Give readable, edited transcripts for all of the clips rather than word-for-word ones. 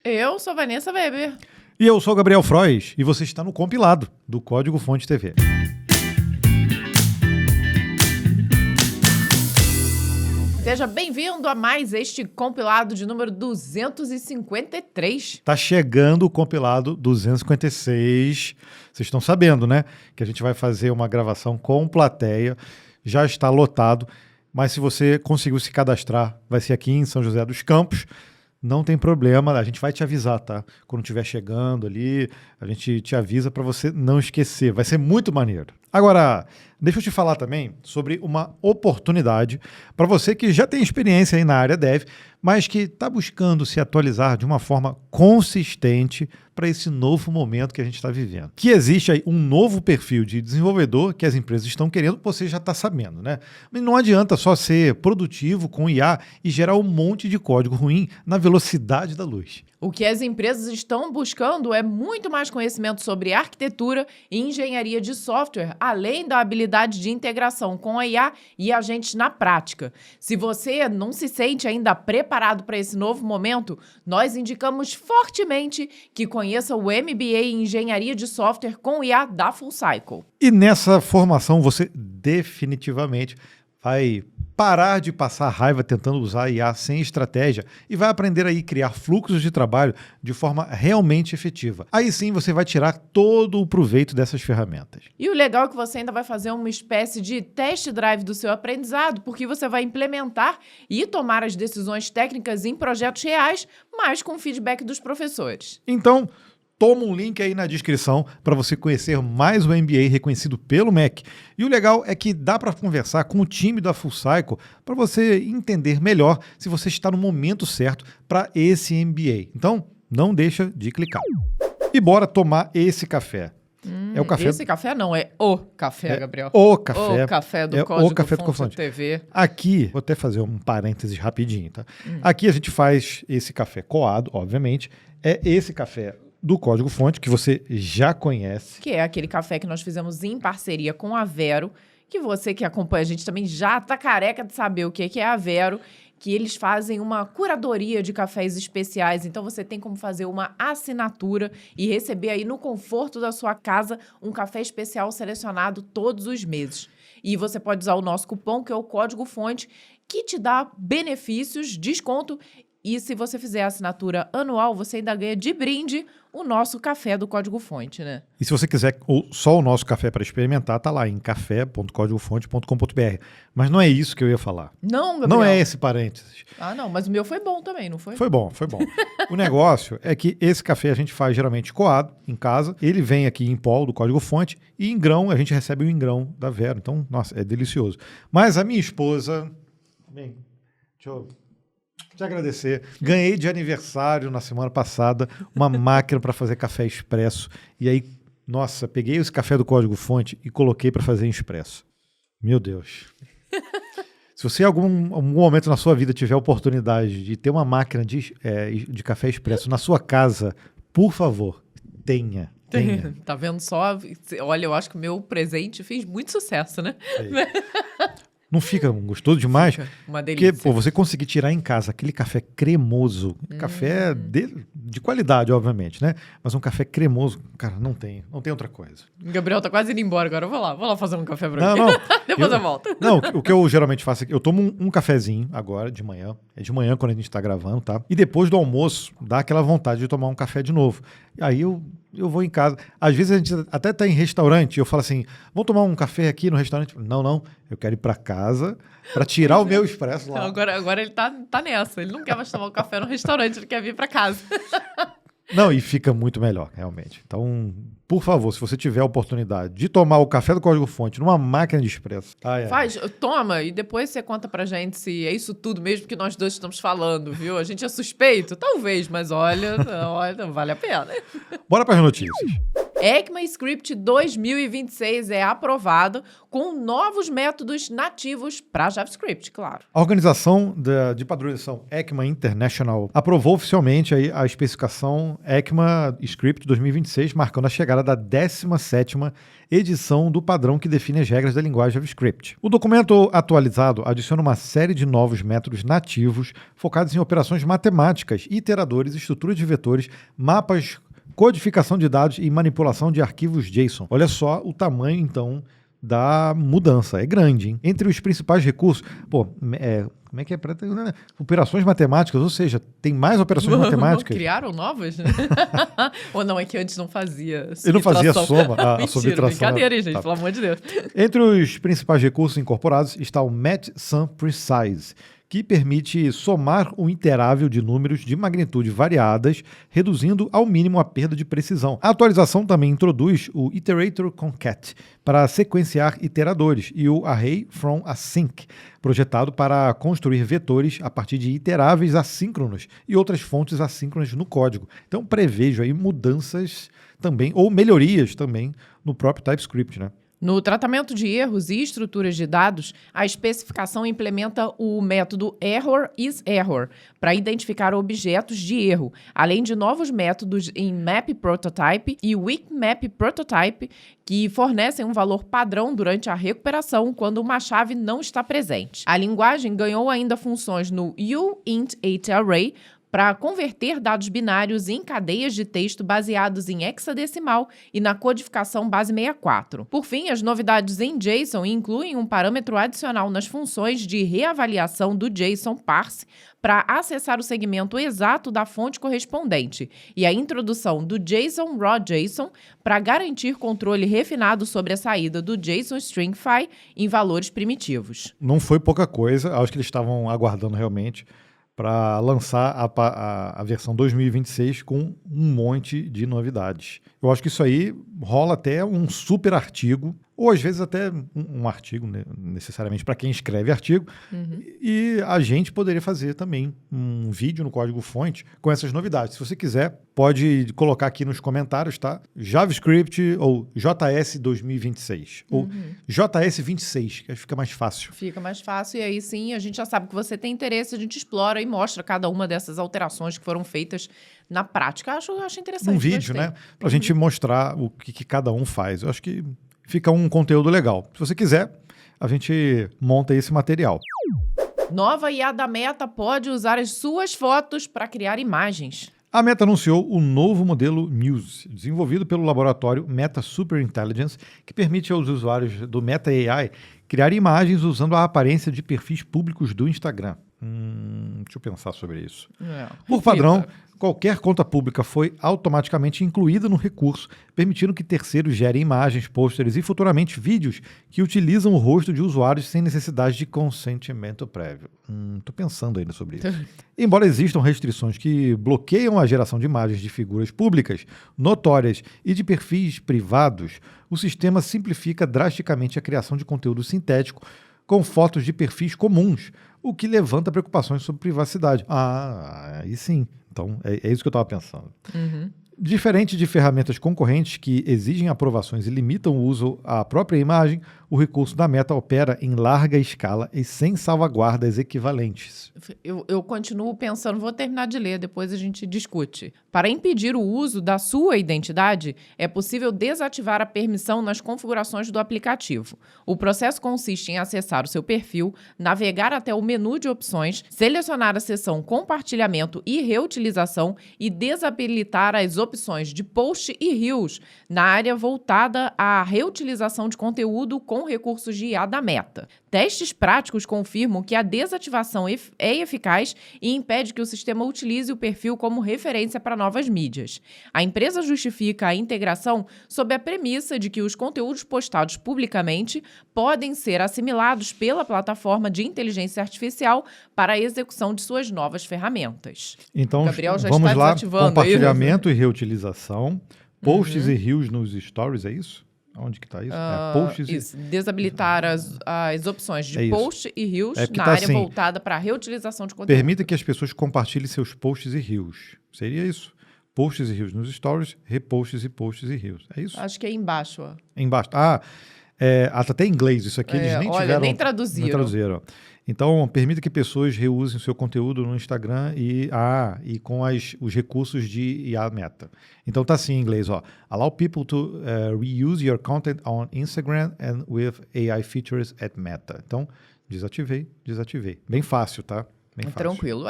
Eu sou Vanessa Weber. E eu sou o Gabriel Frois, e você está no compilado do Código Fonte TV. Seja bem-vindo a mais este compilado de número 253. Tá chegando o compilado 256. Vocês estão sabendo, né? Que a gente vai fazer uma gravação com plateia. Já está lotado, mas se você conseguiu se cadastrar, vai ser aqui em São José dos Campos. Não tem problema, a gente vai te avisar, tá? Quando estiver chegando ali, a gente te avisa para você não esquecer. Vai ser muito maneiro. Agora, deixa eu te falar também sobre uma oportunidade para você que já tem experiência aí na área dev, mas que está buscando se atualizar de uma forma consistente para esse novo momento que a gente está vivendo. Que existe aí um novo perfil de desenvolvedor que as empresas estão querendo, você já está sabendo, né? Mas não adianta só ser produtivo com IA e gerar um monte de código ruim na velocidade da luz. O que as empresas estão buscando é muito mais conhecimento sobre arquitetura e engenharia de software, além da habilidade de integração com a IA e agentes na prática. Se você não se sente ainda preparado para esse novo momento, nós indicamos fortemente que conheça o MBA em Engenharia de Software com IA da Full Cycle. E nessa formação você definitivamente vai parar de passar raiva tentando usar IA sem estratégia e vai aprender aí a criar fluxos de trabalho de forma realmente efetiva. Aí sim você vai tirar todo o proveito dessas ferramentas. E o legal é que você ainda vai fazer uma espécie de test drive do seu aprendizado, porque você vai implementar e tomar as decisões técnicas em projetos reais, mas com feedback dos professores. Então, toma um link aí na descrição para você conhecer mais o MBA reconhecido pelo MEC. E o legal é que dá para conversar com o time da Full Cycle para você entender melhor se você está no momento certo para esse MBA. Então, não deixa de clicar. E bora tomar esse café. É o café. Esse café não, é o café, Gabriel. O café. O café do é Código o café Fonte do Fonte TV. Aqui, vou até fazer um parênteses rapidinho, tá? Aqui a gente faz esse café coado, obviamente. É esse café do Código Fonte, que você já conhece. Que é aquele café que nós fizemos em parceria com a Vero, que você que acompanha a gente também já tá careca de saber o que é a Vero, que eles fazem uma curadoria de cafés especiais, então você tem como fazer uma assinatura e receber aí no conforto da sua casa um café especial selecionado todos os meses. E você pode usar o nosso cupom, que é o Código Fonte, que te dá benefícios, desconto. E se você fizer a assinatura anual, você ainda ganha de brinde o nosso café do Código Fonte, né? E se você quiser só o nosso café para experimentar, tá lá em café.códigofonte.com.br. Mas não é isso que eu ia falar. Não, Gabriel. Não é esse parênteses. Ah, não, mas o meu foi bom também, não foi? Foi bom, foi bom. O negócio é que esse café a gente faz geralmente coado em casa. Ele vem aqui em pó do Código Fonte e em grão a gente recebe o em grão da Vero. Então, nossa, é delicioso. Mas a minha esposa... Bem, deixa eu te agradecer. Ganhei de aniversário na semana passada uma máquina para fazer café expresso. E aí, nossa, peguei esse café do Código Fonte e coloquei para fazer em expresso. Meu Deus. Se você em algum momento na sua vida tiver a oportunidade de ter uma máquina de café expresso na sua casa, por favor, tenha. Tá vendo só? Olha, eu acho que o meu presente fez muito sucesso, né? Não fica gostoso demais? Fica uma delícia. Porque, você conseguir tirar em casa aquele café cremoso, café de qualidade, obviamente, né? Mas um café cremoso, cara, não tem outra coisa. O Gabriel tá quase indo embora agora. Vou lá fazer um café pra Não. Depois eu volto. Não, o que eu geralmente faço é que eu tomo um cafezinho agora, de manhã. É de manhã quando a gente tá gravando, tá? E depois do almoço, dá aquela vontade de tomar um café de novo. E aí eu vou em casa. Às vezes a gente até tá em restaurante e eu falo assim, vamos tomar um café aqui no restaurante? Não. Eu quero ir para casa para tirar o meu expresso lá. Agora ele tá nessa. Ele não quer mais tomar um café no restaurante, ele quer vir para casa. Não, e fica muito melhor, realmente. Então, por favor, se você tiver a oportunidade de tomar o café do Código Fonte numa máquina de expresso... Toma, e depois você conta pra gente se é isso tudo mesmo que nós dois estamos falando, viu? A gente é suspeito? Talvez, mas olha, vale a pena. Bora para as notícias. ECMAScript 2026 é aprovado com novos métodos nativos para JavaScript, claro. A organização de padronização ECMA International aprovou oficialmente aí a especificação ECMAScript 2026, marcando a chegada da 17ª edição do padrão que define as regras da linguagem JavaScript. O documento atualizado adiciona uma série de novos métodos nativos focados em operações matemáticas, iteradores, estruturas de vetores, mapas, codificação de dados e manipulação de arquivos JSON. Olha só o tamanho, então, da mudança. É grande, hein? Entre os principais recursos, como é que é? Operações matemáticas, ou seja, tem mais operações matemáticas. Criaram novas? Ou não, é que antes não fazia subtração. Ele não fazia soma, a Mentira, subtração. Brincadeira, hein, gente, Tá. pelo amor de Deus. Entre os principais recursos incorporados está o MatchSumPrecise, que permite somar um iterável de números de magnitude variadas, reduzindo ao mínimo a perda de precisão. A atualização também introduz o Iterator Concat para sequenciar iteradores e o Array from Async, projetado para construir vetores a partir de iteráveis assíncronos e outras fontes assíncronas no código. Então prevejo aí mudanças também, ou melhorias também, no próprio TypeScript, né? No tratamento de erros e estruturas de dados, a especificação implementa o método ErrorIsError para identificar objetos de erro, além de novos métodos em MapPrototype e WeakMapPrototype, que fornecem um valor padrão durante a recuperação quando uma chave não está presente. A linguagem ganhou ainda funções no uint8array, para converter dados binários em cadeias de texto baseados em hexadecimal e na codificação base 64. Por fim, as novidades em JSON incluem um parâmetro adicional nas funções de reavaliação do JSON parse para acessar o segmento exato da fonte correspondente e a introdução do JSON Raw JSON para garantir controle refinado sobre a saída do JSON Stringify em valores primitivos. Não foi pouca coisa, acho que eles estavam aguardando realmente para lançar a versão 2026 com um monte de novidades. Eu acho que isso aí rola até um super artigo, ou às vezes até um artigo, né, necessariamente para quem escreve artigo, e a gente poderia fazer também um vídeo no código-fonte com essas novidades. Se você quiser, pode colocar aqui nos comentários, tá? JavaScript ou JS 2026, ou JS 26, que fica mais fácil. Fica mais fácil e aí sim a gente já sabe que você tem interesse, a gente explora e mostra cada uma dessas alterações que foram feitas na prática. Acho interessante. Um vídeo, né? Para a gente mostrar o que cada um faz. Eu acho que fica um conteúdo legal. Se você quiser, a gente monta esse material. Nova IA da Meta pode usar as suas fotos para criar imagens. A Meta anunciou o novo modelo Muse, desenvolvido pelo laboratório Meta Superintelligence, que permite aos usuários do Meta AI criar imagens usando a aparência de perfis públicos do Instagram. Deixa eu pensar sobre isso. Por padrão, qualquer conta pública foi automaticamente incluída no recurso, permitindo que terceiros gerem imagens, pôsteres e futuramente vídeos que utilizam o rosto de usuários sem necessidade de consentimento prévio. Estou pensando ainda sobre isso. Embora existam restrições que bloqueiam a geração de imagens de figuras públicas, notórias e de perfis privados, o sistema simplifica drasticamente a criação de conteúdo sintético com fotos de perfis comuns, o que levanta preocupações sobre privacidade. Aí sim. Então, é isso que eu estava pensando. Diferente de ferramentas concorrentes que exigem aprovações e limitam o uso à própria imagem, o recurso da Meta opera em larga escala e sem salvaguardas equivalentes. Eu continuo pensando, vou terminar de ler, depois a gente discute. Para impedir o uso da sua identidade, é possível desativar a permissão nas configurações do aplicativo. O processo consiste em acessar o seu perfil, navegar até o menu de opções, selecionar a seção Compartilhamento e Reutilização e desabilitar as opções de Post e Reels na área voltada à reutilização de conteúdo com recursos de IA da Meta. Testes práticos confirmam que a desativação é eficaz e impede que o sistema utilize o perfil como referência para novas mídias. A empresa justifica a integração sob a premissa de que os conteúdos postados publicamente podem ser assimilados pela plataforma de inteligência artificial para a execução de suas novas ferramentas. Então, Gabriel já vamos está lá, desativando compartilhamento e reutilização, posts e reels nos stories, é isso? Onde que está isso? Isso. Desabilitar as opções de post e reels na tá área assim, voltada para a reutilização de conteúdo. Permita que as pessoas compartilhem seus posts e reels. Seria isso. posts e reels nos stories, reposts e posts e reels. É isso? Acho que é embaixo, ó. Embaixo. Tá até em inglês isso aqui, eles nem olha, tiveram... nem traduziram. Nem traduziram. Então, permita que pessoas reusem o seu conteúdo no Instagram e com os recursos de IA Meta. Então, tá assim em inglês, ó. Allow people to reuse your content on Instagram and with AI features at Meta. Então, desativei. Bem fácil, tá? Bem fácil. Tranquilo.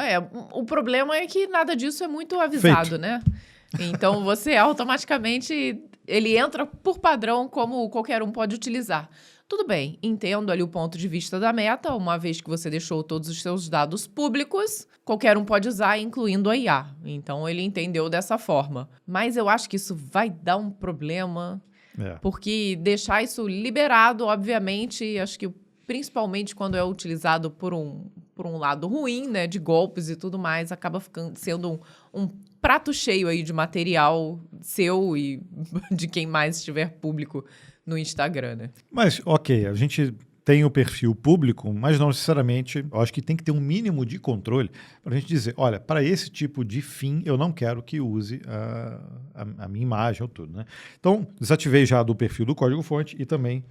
O problema é que nada disso é muito avisado, né? Então, você automaticamente... Ele entra por padrão como qualquer um pode utilizar. Tudo bem, entendo ali o ponto de vista da Meta, uma vez que você deixou todos os seus dados públicos, qualquer um pode usar, incluindo a IA. Então, ele entendeu dessa forma. Mas eu acho que isso vai dar um problema, porque deixar isso liberado, obviamente, acho que principalmente quando é utilizado por um lado ruim, né, de golpes e tudo mais, acaba sendo um prato cheio aí de material seu e de quem mais estiver público no Instagram, né? Mas, ok, a gente tem o perfil público, mas não necessariamente, eu acho que tem que ter um mínimo de controle para a gente dizer, olha, para esse tipo de fim, eu não quero que use a minha imagem ou tudo, né? Então, desativei já do perfil do código-fonte e também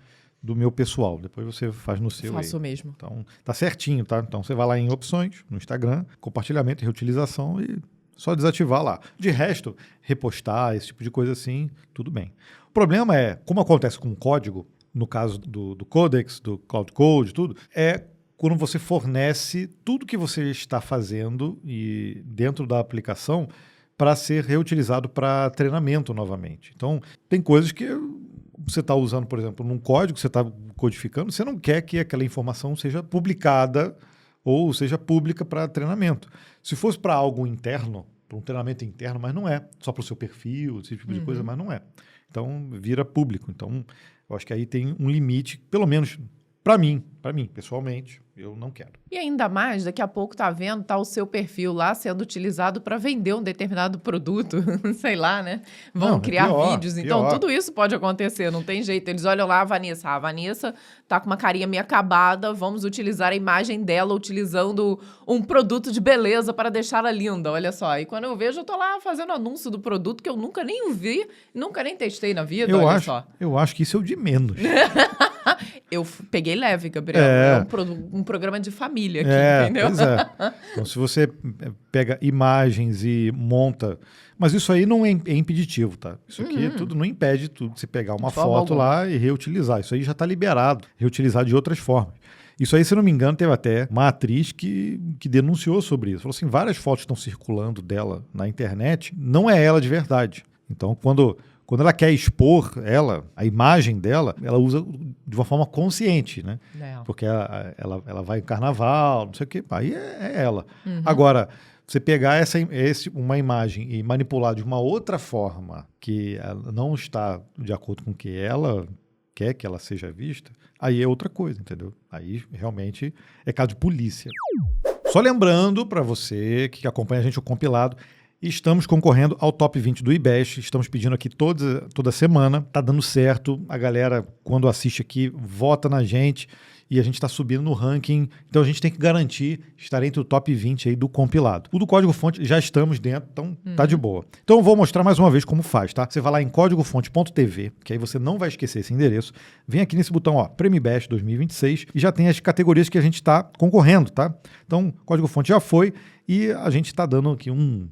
do meu pessoal. Depois você faz no seu. Faço aí. Mesmo. Então, tá certinho, tá? Então, você vai lá em opções, no Instagram, compartilhamento e reutilização e só desativar lá. De resto, repostar, esse tipo de coisa assim, tudo bem. O problema é, como acontece com o código, no caso do Codex, do Cloud Code, tudo, é quando você fornece tudo que você está fazendo e dentro da aplicação para ser reutilizado para treinamento novamente. Então, tem coisas que você está usando, por exemplo, num código que você está codificando, você não quer que aquela informação seja publicada ou seja pública para treinamento. Se fosse para algo interno, para um treinamento interno, mas não é. Só para o seu perfil, esse tipo de coisa, mas não é. Então, vira público. Então, eu acho que aí tem um limite, pelo menos para mim, pessoalmente, eu não quero. E ainda mais, daqui a pouco tá o seu perfil lá sendo utilizado para vender um determinado produto, sei lá, né? Vão criar vídeos. Então, tudo isso pode acontecer, não tem jeito. Eles olham lá a Vanessa tá com uma carinha meio acabada, vamos utilizar a imagem dela utilizando um produto de beleza para deixá-la linda, olha só. E quando eu vejo, eu tô lá fazendo anúncio do produto que eu nunca nem vi, nunca nem testei na vida, olha só. Eu acho que isso é o de menos. Eu peguei leve, Gabriel. É um programa de família aqui, entendeu? Pois é. Então, se você pega imagens e monta... Mas isso aí não é impeditivo, tá? Isso aqui tudo não impede tudo de você pegar uma foto lá e reutilizar. Isso aí já está liberado. Reutilizar de outras formas. Isso aí, se não me engano, teve até uma atriz que denunciou sobre isso. Falou assim, várias fotos estão circulando dela na internet, não é ela de verdade. Então, quando ela quer expor a imagem dela, ela usa de uma forma consciente, né? Porque ela vai em carnaval, não sei o quê, aí é ela. Agora, você pegar uma imagem e manipular de uma outra forma que ela não está de acordo com o que ela quer que ela seja vista, aí é outra coisa, entendeu? Aí realmente é caso de polícia. Só lembrando para você que acompanha a gente o compilado, estamos concorrendo ao Top 20 do IBEST, estamos pedindo aqui toda semana, tá dando certo, a galera quando assiste aqui vota na gente e a gente está subindo no ranking, então a gente tem que garantir estar entre o top 20 aí do compilado. O do código-fonte já estamos dentro, então tá de boa. Então eu vou mostrar mais uma vez como faz, tá? Você vai lá em códigofonte.tv, que aí você não vai esquecer esse endereço, vem aqui nesse botão, ó, Prêmio IBEST 2026 e já tem as categorias que a gente está concorrendo, tá? Então, código-fonte já foi e a gente está dando aqui um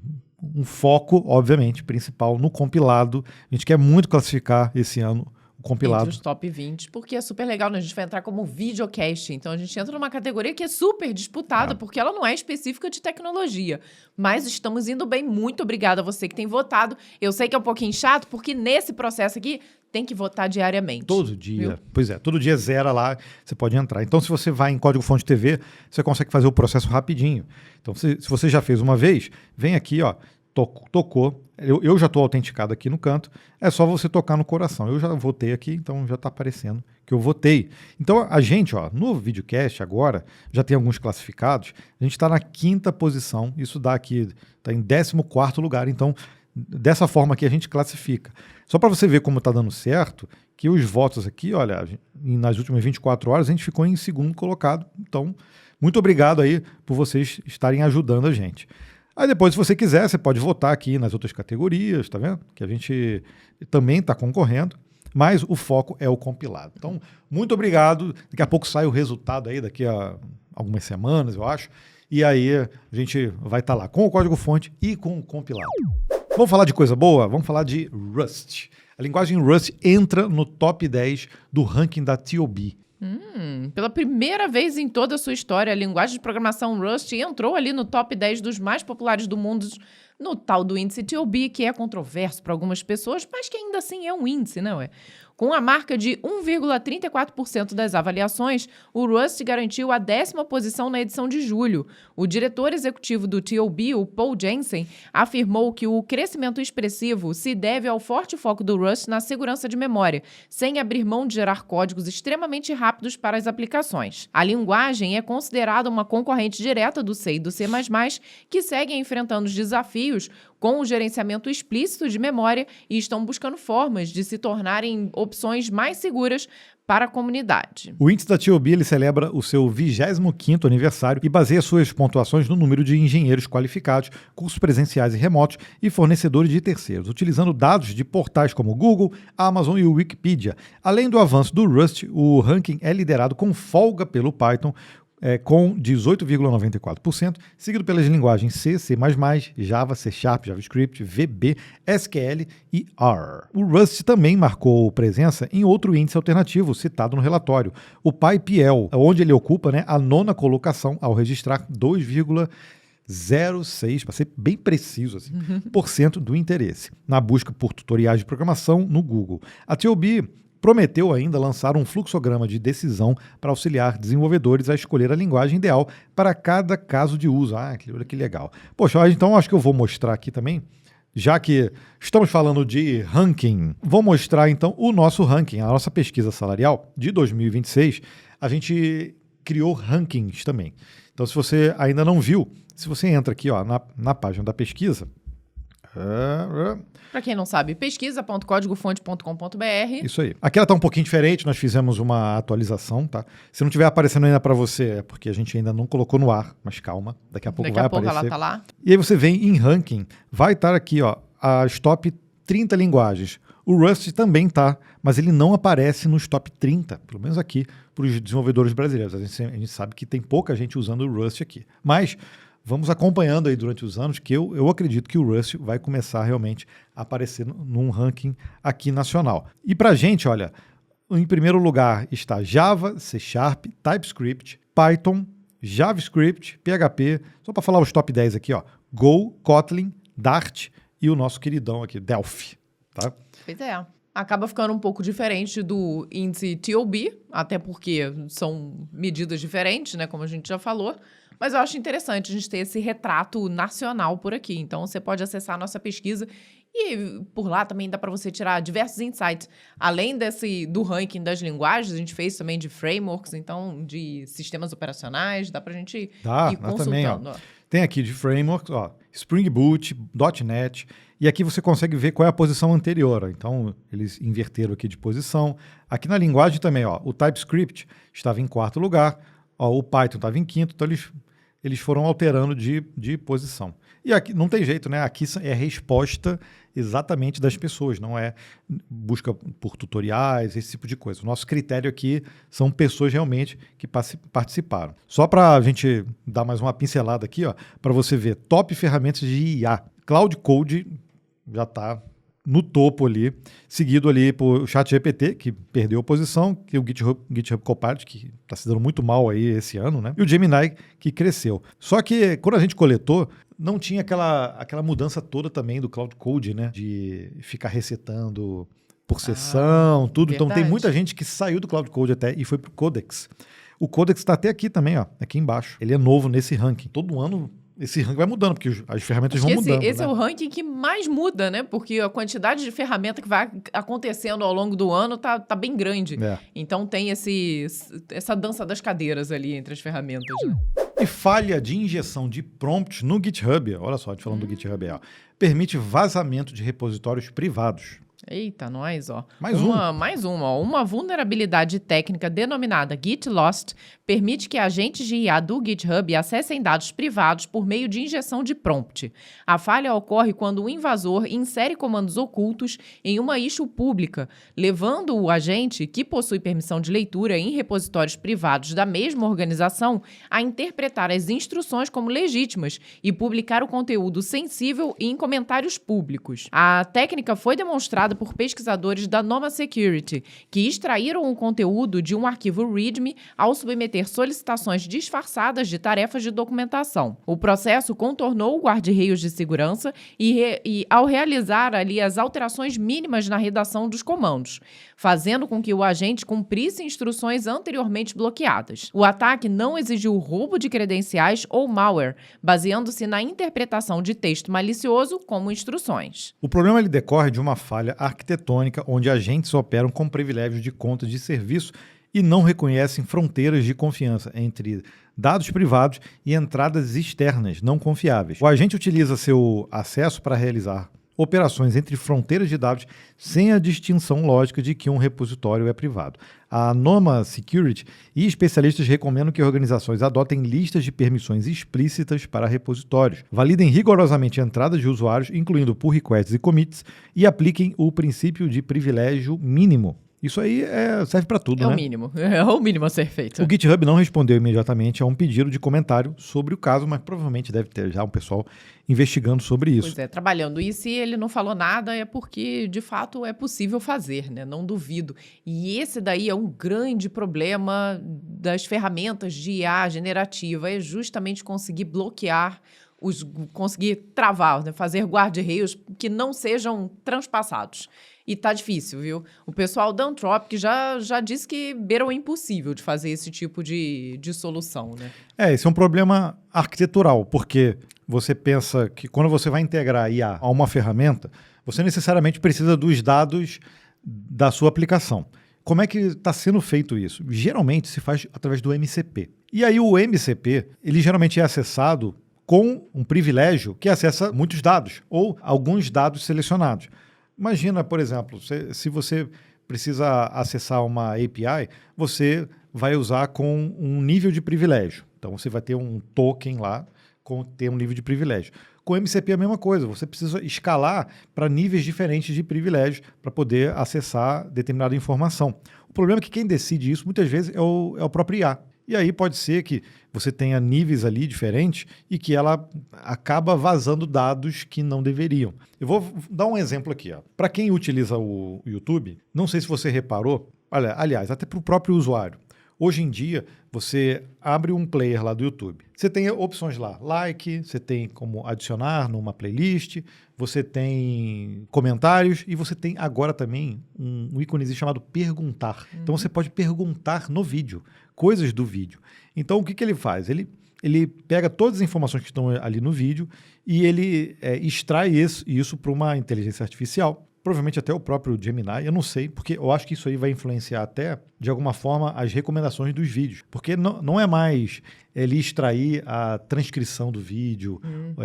foco, obviamente, principal no compilado. A gente quer muito classificar esse ano o compilado. Entre os top 20, porque é super legal, né? A gente vai entrar como videocast. Então, a gente entra numa categoria que é super disputada, porque ela não é específica de tecnologia. Mas estamos indo bem. Muito obrigada a você que tem votado. Eu sei que é um pouquinho chato, porque nesse processo aqui tem que votar diariamente. Todo dia. Viu? Pois é, todo dia zera lá, você pode entrar. Então, se você vai em Código Fonte TV, você consegue fazer o processo rapidinho. Então, se você já fez uma vez, vem aqui, ó, tocou. Eu já estou autenticado aqui no canto. É só você tocar no coração. Eu já votei aqui, então já está aparecendo que eu votei. Então, a gente, ó, no videocast agora, já tem alguns classificados. A gente está na 5ª posição. Isso dá aqui, está em 14º lugar. Então, dessa forma aqui a gente classifica. Só para você ver como está dando certo, que os votos aqui, olha, nas últimas 24 horas a gente ficou em 2º colocado. Então, muito obrigado aí por vocês estarem ajudando a gente. Aí depois, se você quiser, você pode votar aqui nas outras categorias, tá vendo? Que a gente também está concorrendo, mas o foco é o compilado. Então, muito obrigado. Daqui a pouco sai o resultado aí, daqui a algumas semanas, eu acho. E aí a gente vai estar lá com o código-fonte e com o compilado. Vamos falar de coisa boa? Vamos falar de Rust. A linguagem Rust entra no top 10 do ranking da TOB. Pela primeira vez em toda a sua história, a linguagem de programação Rust entrou ali no top 10 dos mais populares do mundo, no tal do índice TOB, que é controverso para algumas pessoas, mas que ainda assim é um índice, não é? Com a marca de 1,34% das avaliações, o Rust garantiu a 10ª posição na edição de julho. O diretor executivo do TOB, o Paul Jensen, afirmou que o crescimento expressivo se deve ao forte foco do Rust na segurança de memória, sem abrir mão de gerar códigos extremamente rápidos para as aplicações. A linguagem é considerada uma concorrente direta do C e do C++, que seguem enfrentando os desafios com o gerenciamento explícito de memória e estão buscando formas de se tornarem opções mais seguras para a comunidade. O índice da TOB ele celebra o seu 25º aniversário e baseia suas pontuações no número de engenheiros qualificados, cursos presenciais e remotos e fornecedores de terceiros, utilizando dados de portais como Google, Amazon e o Wikipedia. Além do avanço do Rust, o ranking é liderado com folga pelo Python, com 18,94%, seguido pelas linguagens C, C++, Java, C#, JavaScript, VB, SQL e R. O Rust também marcou presença em outro índice alternativo citado no relatório, o PyPL, onde ele ocupa, a 9ª colocação ao registrar 2,06%, para ser bem preciso, por cento do interesse, na busca por tutoriais de programação no Google. A TOB prometeu ainda lançar um fluxograma de decisão para auxiliar desenvolvedores a escolher a linguagem ideal para cada caso de uso. Olha que legal. Poxa, então acho que eu vou mostrar aqui também, já que estamos falando de ranking, vou mostrar então o nosso ranking, a nossa pesquisa salarial de 2026. A gente criou rankings também. Então, se você ainda não viu, se você entra aqui na página da pesquisa, para quem não sabe, pesquisa.códigofonte.com.br. Isso aí. Aqui ela está um pouquinho diferente, nós fizemos uma atualização, tá? Se não estiver aparecendo ainda para você, é porque a gente ainda não colocou no ar, mas calma, daqui a pouco vai aparecer. Ela tá lá. E aí você vem em ranking, vai estar aqui, as top 30 linguagens. O Rust também tá, mas ele não aparece nos top 30, pelo menos aqui, para os desenvolvedores brasileiros. A gente sabe que tem pouca gente usando o Rust aqui. Mas vamos acompanhando aí durante os anos, que eu acredito que o Rust vai começar realmente a aparecer num ranking aqui nacional. E para a gente, olha, em primeiro lugar está Java, C#, TypeScript, Python, JavaScript, PHP, só para falar os top 10 aqui, Go, Kotlin, Dart e o nosso queridão aqui, Delphi, tá? Pois é. Acaba ficando um pouco diferente do índice TOB, até porque são medidas diferentes, como a gente já falou. Mas eu acho interessante a gente ter esse retrato nacional por aqui. Então, você pode acessar a nossa pesquisa e por lá também dá para você tirar diversos insights. Além do ranking das linguagens, a gente fez também de frameworks, então de sistemas operacionais, dá para a gente ir consultando. Também, tem aqui de frameworks, Spring Boot, .NET, e aqui você consegue ver qual é a posição anterior. Então, eles inverteram aqui de posição. Aqui na linguagem também, o TypeScript estava em 4º lugar, o Python estava em 5º, então eles foram alterando de posição. E aqui não tem jeito, Aqui é a resposta exatamente das pessoas, não é busca por tutoriais, esse tipo de coisa. O nosso critério aqui são pessoas realmente que participaram. Só para a gente dar mais uma pincelada aqui, para você ver top ferramentas de IA. Cloud Code já está no topo ali, seguido ali por ChatGPT, que perdeu a posição, que o GitHub Copilot, que está se dando muito mal aí esse ano, e o Gemini, que cresceu. Só que quando a gente coletou, não tinha aquela mudança toda também do Cloud Code, de ficar resetando por sessão, tudo. Verdade. Então tem muita gente que saiu do Cloud Code até e foi pro Codex. O Codex está até aqui também, aqui embaixo. Ele é novo nesse ranking. Todo ano esse ranking vai mudando, porque as ferramentas vão mudando. Esse é o ranking que mais muda, Porque a quantidade de ferramenta que vai acontecendo ao longo do ano tá bem grande. Então tem essa dança das cadeiras ali entre as ferramentas, E falha de injeção de prompts no GitHub, olha só, falando do GitHub, permite vazamento de repositórios privados. Eita, nós, ó. Mais Mais uma, ó. Uma vulnerabilidade técnica denominada Git Lost permite que agentes de IA do GitHub acessem dados privados por meio de injeção de prompt. A falha ocorre quando o invasor insere comandos ocultos em uma issue pública, levando o agente, que possui permissão de leitura em repositórios privados da mesma organização, a interpretar as instruções como legítimas e publicar o conteúdo sensível em comentários públicos. A técnica foi demonstrada por pesquisadores da Noma Security, que extraíram o conteúdo de um arquivo README ao submeter solicitações disfarçadas de tarefas de documentação. O processo contornou guarda-reios de segurança e ao realizar ali as alterações mínimas na redação dos comandos, fazendo com que o agente cumprisse instruções anteriormente bloqueadas. O ataque não exigiu roubo de credenciais ou malware, baseando-se na interpretação de texto malicioso como instruções. O problema ele decorre de uma falha arquitetônica onde agentes operam com privilégios de contas de serviço e não reconhecem fronteiras de confiança entre dados privados e entradas externas não confiáveis. O agente utiliza seu acesso para realizar operações entre fronteiras de dados sem a distinção lógica de que um repositório é privado. A Noma Security e especialistas recomendam que organizações adotem listas de permissões explícitas para repositórios, validem rigorosamente entradas de usuários, incluindo pull requests e commits, e apliquem o princípio de privilégio mínimo. Isso aí serve para tudo, né? É o mínimo a ser feito. O GitHub não respondeu imediatamente a um pedido de comentário sobre o caso, mas provavelmente deve ter já um pessoal investigando sobre isso. Pois é, trabalhando. E se ele não falou nada é porque, de fato, é possível fazer, né? Não duvido. E esse daí é um grande problema das ferramentas de IA generativa, é justamente conseguir bloquear conseguir travar, né? Fazer guarda-reios que não sejam transpassados. E tá difícil, viu? O pessoal da Anthropic já disse que beira o impossível de fazer esse tipo de solução, né? Esse é um problema arquitetural, porque você pensa que quando você vai integrar IA a uma ferramenta, você necessariamente precisa dos dados da sua aplicação. Como é que está sendo feito isso? Geralmente se faz através do MCP. E aí o MCP, ele geralmente é acessado com um privilégio que acessa muitos dados, ou alguns dados selecionados. Imagina, por exemplo, se você precisa acessar uma API, você vai usar com um nível de privilégio. Então, você vai ter um token lá com ter um nível de privilégio. Com o MCP é a mesma coisa, você precisa escalar para níveis diferentes de privilégio para poder acessar determinada informação. O problema é que quem decide isso, muitas vezes, é o próprio IA. E aí pode ser que você tenha níveis ali diferentes e que ela acaba vazando dados que não deveriam. Eu vou dar um exemplo aqui. Para quem utiliza o YouTube, não sei se você reparou, aliás, até para o próprio usuário. Hoje em dia, você abre um player lá do YouTube. Você tem opções lá, like, você tem como adicionar numa playlist, você tem comentários e você tem agora também um íconezinho chamado perguntar. Então você pode perguntar no vídeo, coisas do vídeo. Então o que ele faz? Ele pega todas as informações que estão ali no vídeo e ele extrai isso para uma inteligência artificial. Provavelmente até o próprio Gemini, eu não sei, porque eu acho que isso aí vai influenciar até, de alguma forma, as recomendações dos vídeos. Porque não é mais ele extrair a transcrição do vídeo.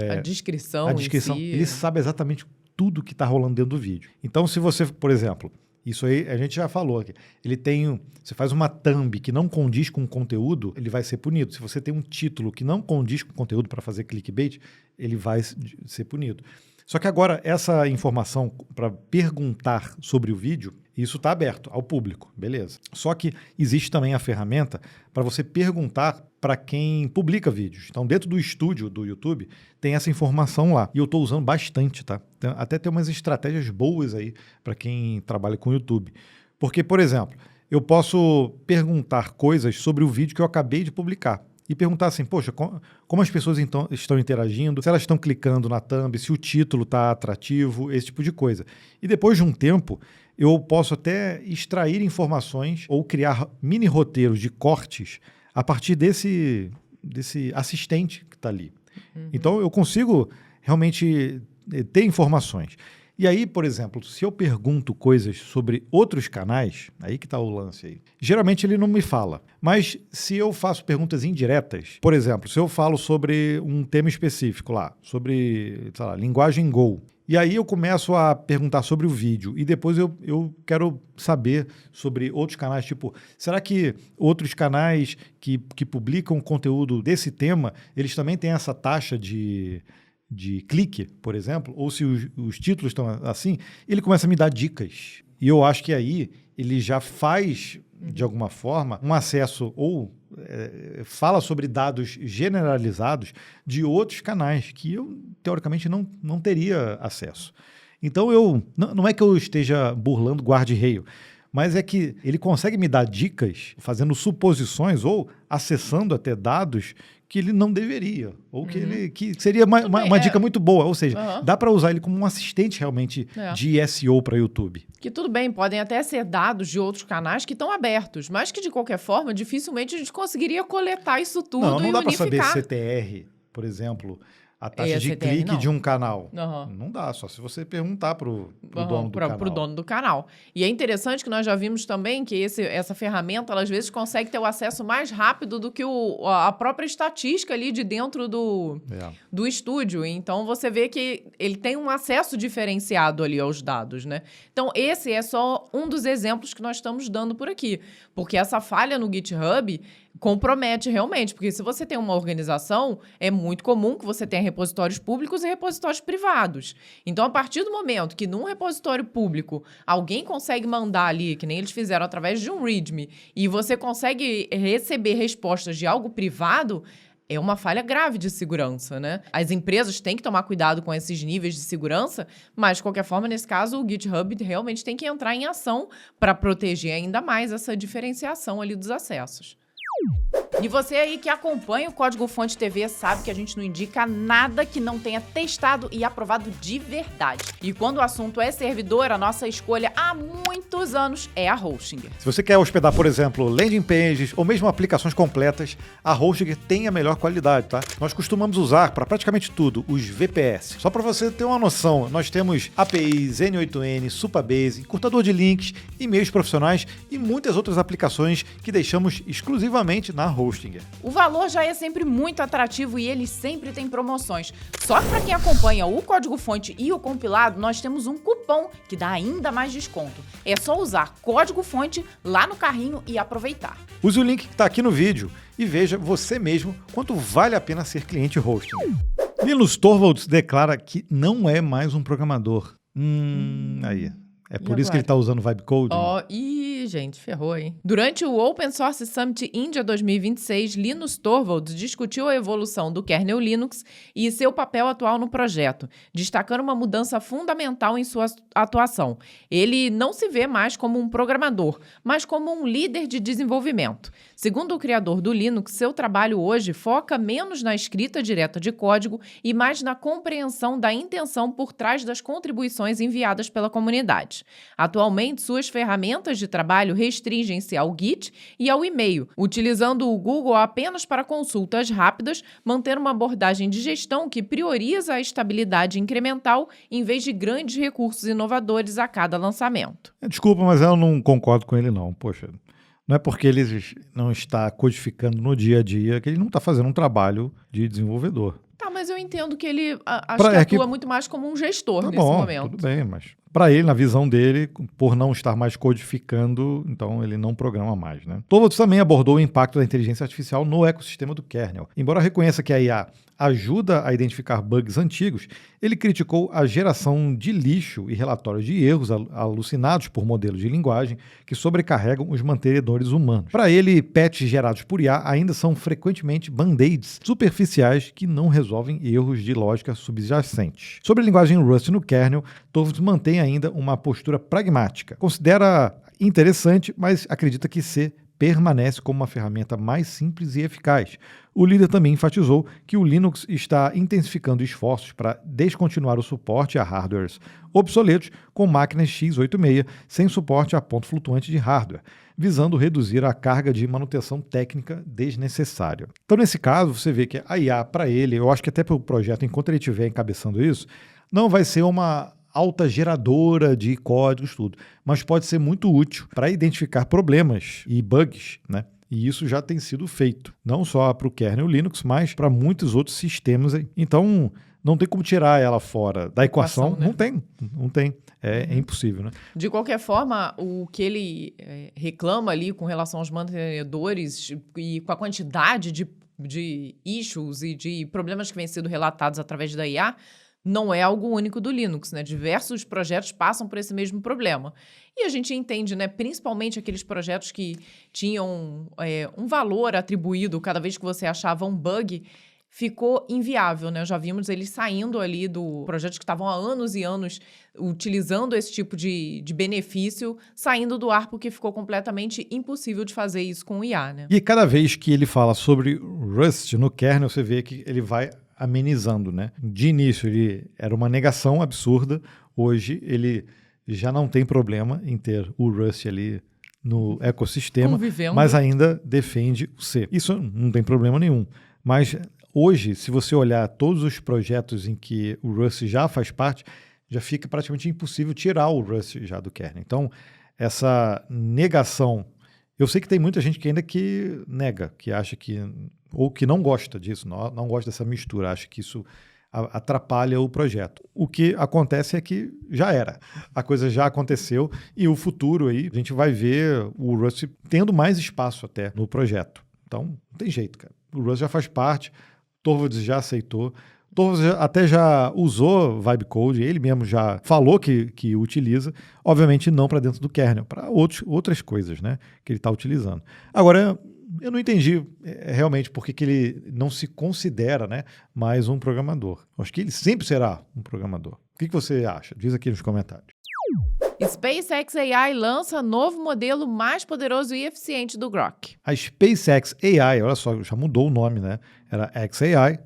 A descrição. Ele sabe exatamente tudo que está rolando dentro do vídeo. Então, se você, por exemplo, isso aí a gente já falou aqui, você faz uma thumb que não condiz com o conteúdo, ele vai ser punido. Se você tem um título que não condiz com o conteúdo para fazer clickbait, ele vai ser punido. Só que agora, essa informação para perguntar sobre o vídeo, isso está aberto ao público, beleza. Só que existe também a ferramenta para você perguntar para quem publica vídeos. Então, dentro do estúdio do YouTube, tem essa informação lá. E eu estou usando bastante, tá? Até tem umas estratégias boas aí para quem trabalha com YouTube. Porque, por exemplo, eu posso perguntar coisas sobre o vídeo que eu acabei de publicar. E perguntar assim, poxa, como as pessoas então estão interagindo, se elas estão clicando na thumb, se o título está atrativo, esse tipo de coisa. E depois de um tempo, eu posso até extrair informações ou criar mini roteiros de cortes a partir desse assistente que está ali. Então, eu consigo realmente ter informações. E aí, por exemplo, se eu pergunto coisas sobre outros canais, aí que está o lance aí, geralmente ele não me fala. Mas se eu faço perguntas indiretas, por exemplo, se eu falo sobre um tema específico lá, sobre, sei lá, linguagem Go, E aí eu começo a perguntar sobre o vídeo e depois eu quero saber sobre outros canais, tipo, será que outros canais que publicam conteúdo desse tema, eles também têm essa taxa de clique, por exemplo, ou se os títulos estão assim, ele começa a me dar dicas. E eu acho que aí ele já faz, de alguma forma, um acesso ou fala sobre dados generalizados de outros canais que eu, teoricamente, não teria acesso. Então, não é que eu esteja burlando guarda-reio, mas é que ele consegue me dar dicas fazendo suposições ou acessando até dados que ele não deveria, ou que seria uma dica muito boa, ou seja, dá para usar ele como um assistente realmente de SEO para YouTube. Que tudo bem, podem até ser dados de outros canais que estão abertos, mas que de qualquer forma, dificilmente a gente conseguiria coletar isso tudo e unificar. Não dá para saber CTR, por exemplo, a taxa de CTR, clique de um canal. Uhum. Não dá, só se você perguntar pro dono do canal. Pro dono do canal. E é interessante que nós já vimos também que essa ferramenta, ela, às vezes, consegue ter o acesso mais rápido do que a própria estatística ali de dentro do estúdio. Então, você vê que ele tem um acesso diferenciado ali aos dados, né? Então, esse é só um dos exemplos que nós estamos dando por aqui. Porque essa falha no GitHub compromete realmente, porque se você tem uma organização, é muito comum que você tenha repositórios públicos e repositórios privados. Então, a partir do momento que num repositório público alguém consegue mandar ali, que nem eles fizeram através de um README, e você consegue receber respostas de algo privado, é uma falha grave de segurança, né? As empresas têm que tomar cuidado com esses níveis de segurança, mas, de qualquer forma, nesse caso, o GitHub realmente tem que entrar em ação para proteger ainda mais essa diferenciação ali dos acessos. E você aí que acompanha o Código Fonte TV sabe que a gente não indica nada que não tenha testado e aprovado de verdade. E quando o assunto é servidor, a nossa escolha há muitos anos é a Hostinger. Se você quer hospedar, por exemplo, landing pages ou mesmo aplicações completas, a Hostinger tem a melhor qualidade, tá? Nós costumamos usar para praticamente tudo os VPS. Só para você ter uma noção, nós temos APIs, N8N, Supabase, encurtador de links, e-mails profissionais e muitas outras aplicações que deixamos exclusivamente na Hostinger. O valor já é sempre muito atrativo e eles sempre têm promoções. Só que para quem acompanha o código-fonte e o compilado, nós temos um cupom que dá ainda mais desconto. É só usar código-fonte lá no carrinho e aproveitar. Use o link que está aqui no vídeo e veja você mesmo quanto vale a pena ser cliente Hostinger. Linus Torvalds declara que não é mais um programador. Aí. É por isso que ele está usando Vibe Coding. Gente, ferrou, hein? Durante o Open Source Summit India 2026, Linus Torvalds discutiu a evolução do kernel Linux e seu papel atual no projeto, destacando uma mudança fundamental em sua atuação. Ele não se vê mais como um programador, mas como um líder de desenvolvimento. Segundo o criador do Linux, seu trabalho hoje foca menos na escrita direta de código e mais na compreensão da intenção por trás das contribuições enviadas pela comunidade. Atualmente, suas ferramentas de trabalho restringem-se ao Git e ao e-mail, utilizando o Google apenas para consultas rápidas, mantendo uma abordagem de gestão que prioriza a estabilidade incremental em vez de grandes recursos inovadores a cada lançamento. Desculpa, mas eu não concordo com ele não. Poxa, não é porque ele não está codificando no dia a dia que ele não está fazendo um trabalho de desenvolvedor. Tá, mas eu entendo que ele atua muito mais como um gestor nesse momento. Tudo bem, mas para ele, na visão dele, por não estar mais codificando, então ele não programa mais, né? Torvalds também abordou o impacto da inteligência artificial no ecossistema do kernel. Embora reconheça que a IA ajuda a identificar bugs antigos, ele criticou a geração de lixo e relatórios de erros alucinados por modelos de linguagem que sobrecarregam os mantenedores humanos. Para ele, patches gerados por IA ainda são frequentemente band-aids superficiais que não resolvem erros de lógica subjacentes. Sobre a linguagem Rust no kernel, Torvalds mantém ainda uma postura pragmática. Considera interessante, mas acredita que C permanece como uma ferramenta mais simples e eficaz. O líder também enfatizou que o Linux está intensificando esforços para descontinuar o suporte a hardwares obsoletos com máquinas x86 sem suporte a ponto flutuante de hardware, visando reduzir a carga de manutenção técnica desnecessária. Então, nesse caso, você vê que a IA, para ele, eu acho que até para o projeto, enquanto ele estiver encabeçando isso, não vai ser uma alta geradora de códigos, tudo, mas pode ser muito útil para identificar problemas e bugs, né? E isso já tem sido feito, não só para o kernel Linux, mas para muitos outros sistemas aí. Então, não tem como tirar ela fora da equação. Né? Não tem. É impossível, né? De qualquer forma, o que ele reclama ali com relação aos mantenedores e com a quantidade de issues e de problemas que vêm sendo relatados através da IA, não é algo único do Linux, né? Diversos projetos passam por esse mesmo problema. E a gente entende, né? Principalmente aqueles projetos que tinham um valor atribuído cada vez que você achava um bug, ficou inviável, né? Já vimos eles saindo ali do projetos que estavam há anos e anos utilizando esse tipo de benefício, saindo do ar porque ficou completamente impossível de fazer isso com o IA, né? E cada vez que ele fala sobre Rust no kernel, você vê que ele vai amenizando, né? De início ele era uma negação absurda, hoje ele já não tem problema em ter o Rust ali no ecossistema, mas ainda defende o C. Isso não tem problema nenhum, mas hoje, se você olhar todos os projetos em que o Rust já faz parte, já fica praticamente impossível tirar o Rust já do kernel. Então, essa negação, eu sei que tem muita gente que ainda que nega, que acha que, ou que não gosta disso, não gosta dessa mistura, acha que isso atrapalha o projeto. O que acontece é que já era. A coisa já aconteceu e o futuro aí, a gente vai ver o Rust tendo mais espaço até no projeto. Então, não tem jeito, cara. O Rust já faz parte, Torvalds já aceitou, Torvalds até já usou Vibecode, ele mesmo já falou que utiliza, obviamente não para dentro do kernel, para outras coisas, né, que ele está utilizando. Agora, eu não entendi realmente por que ele não se considera, né, mais um programador. Acho que ele sempre será um programador. O que você acha? Diz aqui nos comentários. SpaceX AI lança novo modelo mais poderoso e eficiente do Grok. A SpaceX AI, olha só, já mudou o nome, né? Era XAI,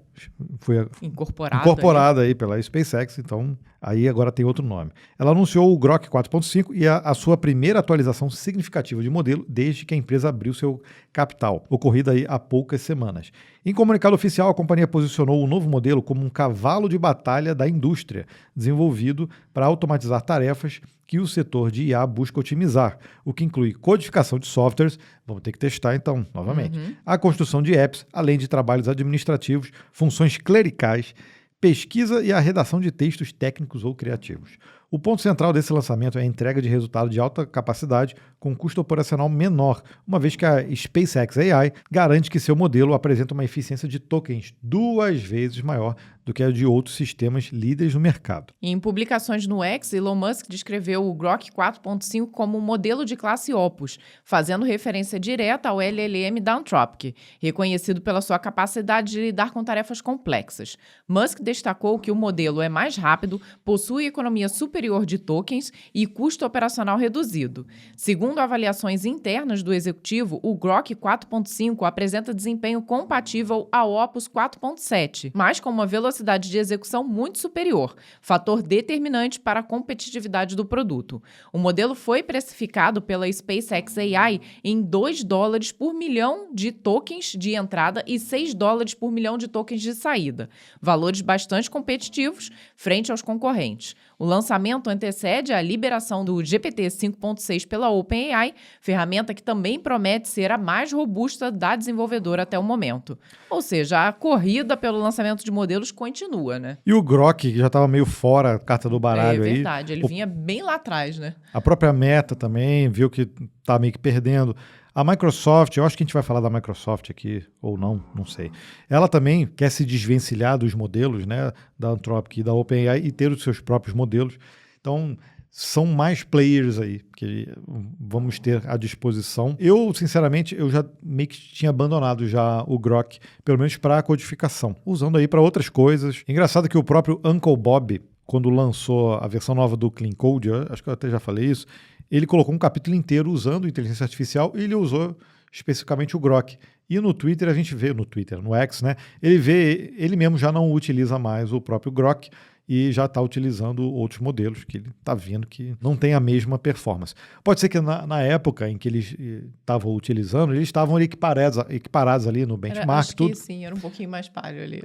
foi incorporada aí pela SpaceX, então aí agora tem outro nome. Ela anunciou o Grok 4.5 e a sua primeira atualização significativa de modelo desde que a empresa abriu seu capital, ocorrida aí há poucas semanas. Em comunicado oficial, a companhia posicionou o novo modelo como um cavalo de batalha da indústria, desenvolvido para automatizar tarefas que o setor de IA busca otimizar, o que inclui codificação de softwares, vamos ter que testar então, novamente, a construção de apps, além de trabalhos administrativos, funções clericais, pesquisa e a redação de textos técnicos ou criativos. O ponto central desse lançamento é a entrega de resultado de alta capacidade com custo operacional menor, uma vez que a SpaceX AI garante que seu modelo apresenta uma eficiência de tokens 2 vezes maior do que a de outros sistemas líderes no mercado. Em publicações no X, Elon Musk descreveu o Grok 4.5 como um modelo de classe Opus, fazendo referência direta ao LLM da Anthropic, reconhecido pela sua capacidade de lidar com tarefas complexas. Musk destacou que o modelo é mais rápido, possui economia superior de tokens e custo operacional reduzido. Segundo avaliações internas do executivo, o Grok 4.5 apresenta desempenho compatível ao Opus 4.7, mas com uma velocidade de execução muito superior, fator determinante para a competitividade do produto. O modelo foi precificado pela SpaceX AI em $2 por milhão de tokens de entrada e $6 por milhão de tokens de saída, valores bastante competitivos frente aos concorrentes. O lançamento antecede a liberação do GPT 5.6 pela OpenAI, ferramenta que também promete ser a mais robusta da desenvolvedora até o momento. Ou seja, a corrida pelo lançamento de modelos continua, né? E o Grok, que já estava meio fora, carta do baralho aí. É verdade, ele vinha bem lá atrás, né? A própria Meta também viu que tá meio que perdendo. A Microsoft, eu acho que a gente vai falar da Microsoft aqui, ou não sei. Ela também quer se desvencilhar dos modelos, né, da Anthropic e da OpenAI e ter os seus próprios modelos. Então, são mais players aí que vamos ter à disposição. Eu, sinceramente, eu já meio que tinha abandonado já o Grok, pelo menos para a codificação, usando aí para outras coisas. Engraçado que o próprio Uncle Bob, quando lançou a versão nova do Clean Code, acho que eu até já falei isso, ele colocou um capítulo inteiro usando inteligência artificial e ele usou especificamente o Grok. E no Twitter, a gente vê, no X, né? Ele mesmo já não utiliza mais o próprio Grok e já está utilizando outros modelos que ele está vendo que não tem a mesma performance. Pode ser que na época em que eles estavam utilizando, eles estavam equiparados ali no benchmark. Acho que sim, era um pouquinho mais palho ali.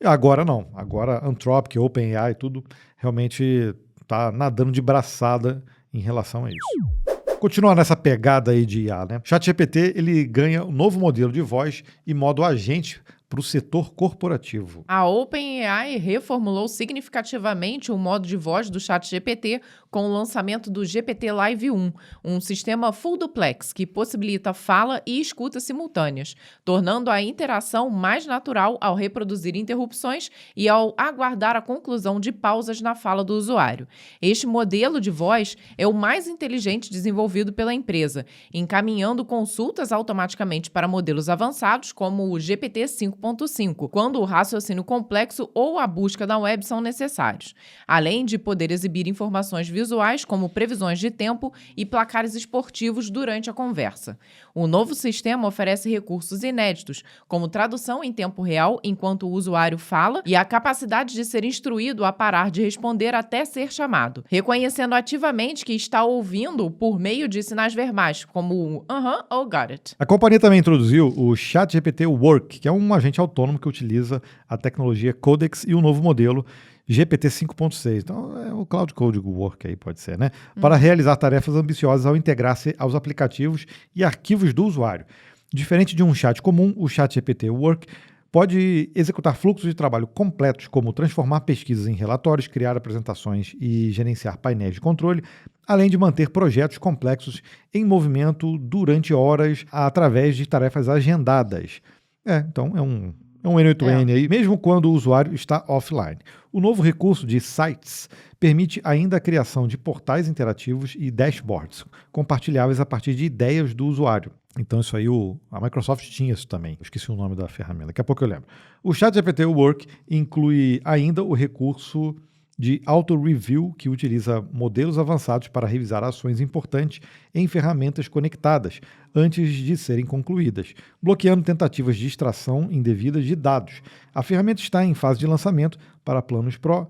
Agora não. Agora Anthropic, OpenAI, tudo realmente está nadando de braçada em relação a isso. Continuar nessa pegada aí de IA, né? ChatGPT, ele ganha um novo modelo de voz e modo agente para o setor corporativo. A OpenAI reformulou significativamente o modo de voz do ChatGPT com o lançamento do GPT Live 1, um sistema full duplex que possibilita fala e escuta simultâneas, tornando a interação mais natural ao reproduzir interrupções e ao aguardar a conclusão de pausas na fala do usuário. Este modelo de voz é o mais inteligente desenvolvido pela empresa, encaminhando consultas automaticamente para modelos avançados como o GPT 5.5, quando o raciocínio complexo ou a busca da web são necessários, além de poder exibir informações visuais como previsões de tempo e placares esportivos durante a conversa. O novo sistema oferece recursos inéditos, como tradução em tempo real enquanto o usuário fala e a capacidade de ser instruído a parar de responder até ser chamado, reconhecendo ativamente que está ouvindo por meio de sinais verbais, como o ou got it. A companhia também introduziu o ChatGPT Work, que é um agente autônomo que utiliza a tecnologia Codex e o novo modelo GPT 5.6. Então, é o Cloud Code Work aí, pode ser, né? Para realizar tarefas ambiciosas ao integrar-se aos aplicativos e arquivos do usuário. Diferente de um chat comum, o ChatGPT Work pode executar fluxos de trabalho completos, como transformar pesquisas em relatórios, criar apresentações e gerenciar painéis de controle, além de manter projetos complexos em movimento durante horas através de tarefas agendadas. Então é um N8N aí, mesmo quando o usuário está offline. O novo recurso de Sites permite ainda a criação de portais interativos e dashboards compartilháveis a partir de ideias do usuário. Então isso aí, a Microsoft tinha isso também. Eu esqueci o nome da ferramenta, daqui a pouco eu lembro. O ChatGPT Work inclui ainda o recurso de auto-review, que utiliza modelos avançados para revisar ações importantes em ferramentas conectadas antes de serem concluídas, bloqueando tentativas de extração indevida de dados. A ferramenta está em fase de lançamento para planos Pro,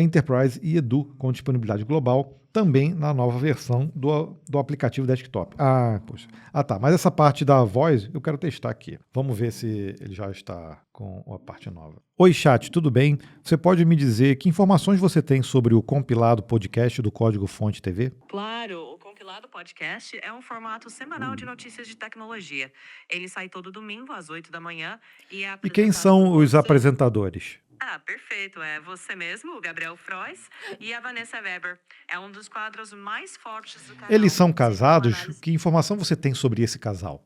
Enterprise e Edu, com disponibilidade global, também na nova versão do aplicativo desktop. Tá. Mas essa parte da voz eu quero testar aqui. Vamos ver se ele já está com a parte nova. Oi, chat, tudo bem? Você pode me dizer que informações você tem sobre o compilado podcast do Código Fonte TV? Claro, o compilado podcast é um formato semanal de notícias de tecnologia. Ele sai todo domingo às 8 da manhã e é E quem são os apresentadores? Perfeito. É você mesmo, o Gabriel Frois, e a Vanessa Weber. É um dos quadros mais fortes do canal. Eles são casados? Que informação você tem sobre esse casal?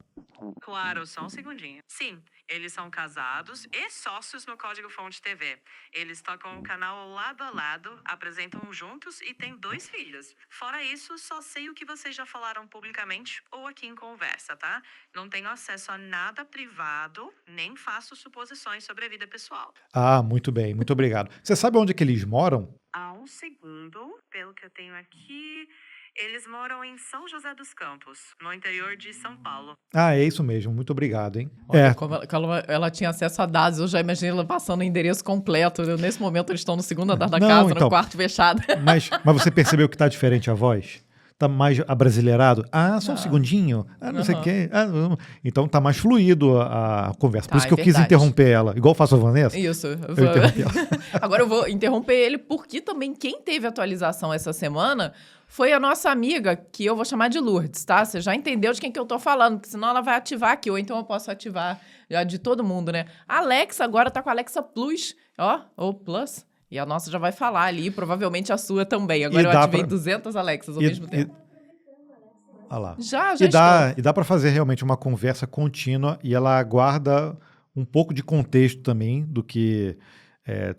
Claro, só um segundinho. Sim, eles são casados e sócios no Código Fonte TV. Eles tocam o canal lado a lado, apresentam juntos e têm 2 filhos. Fora isso, só sei o que vocês já falaram publicamente ou aqui em conversa, tá? Não tenho acesso a nada privado, nem faço suposições sobre a vida pessoal. Muito bem, muito obrigado. Você sabe onde que eles moram? Um segundo, pelo que eu tenho aqui... Eles moram em São José dos Campos, no interior de São Paulo. É isso mesmo. Muito obrigado, hein? Olha, como ela tinha acesso a dados, eu já imaginei ela passando o endereço completo. Nesse momento eles estão no segundo andar da casa, no quarto fechado. Mas você percebeu que tá diferente a voz? Tá mais abrasileirado? Só um segundinho. Não sei o quê. Então tá mais fluido a conversa. Por isso que eu quis interromper ela. Igual eu faço a Vanessa. Isso. Eu interrompi ela. Agora eu vou interromper ele, porque também quem teve atualização essa semana foi a nossa amiga, que eu vou chamar de Lourdes, tá? Você já entendeu de quem que eu tô falando, porque senão ela vai ativar aqui, ou então eu posso ativar já de todo mundo, né? A Alexa agora tá com a Alexa Plus, ou Plus. E a nossa já vai falar ali, provavelmente a sua também. Agora eu ativei 200 Alexas ao mesmo tempo. Olha lá. Já E dá para fazer realmente uma conversa contínua e ela guarda um pouco de contexto também do que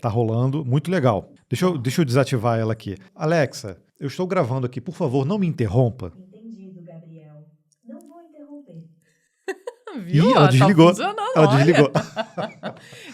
tá rolando. Muito legal. Deixa eu desativar ela aqui. Alexa, eu estou gravando aqui. Por favor, não me interrompa. Entendido, Gabriel. Não vou interromper. Viu? Ela desligou. Ela olha. desligou.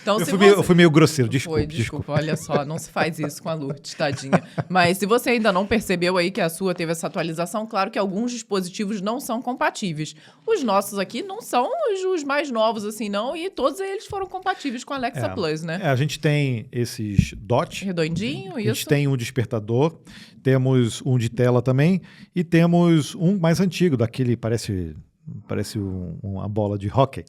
Então, eu fui meio grosseiro, desculpa. Olha só, não se faz isso com a Lourdes, tadinha. Mas se você ainda não percebeu aí que a sua teve essa atualização, claro que alguns dispositivos não são compatíveis. Os nossos aqui não são os mais novos assim, não, e todos eles foram compatíveis com a Alexa Plus, né? A gente tem esses DOT. Redondinho, isso. A gente tem um despertador, temos um de tela também, e temos um mais antigo, daquele, parece uma bola de hóquei.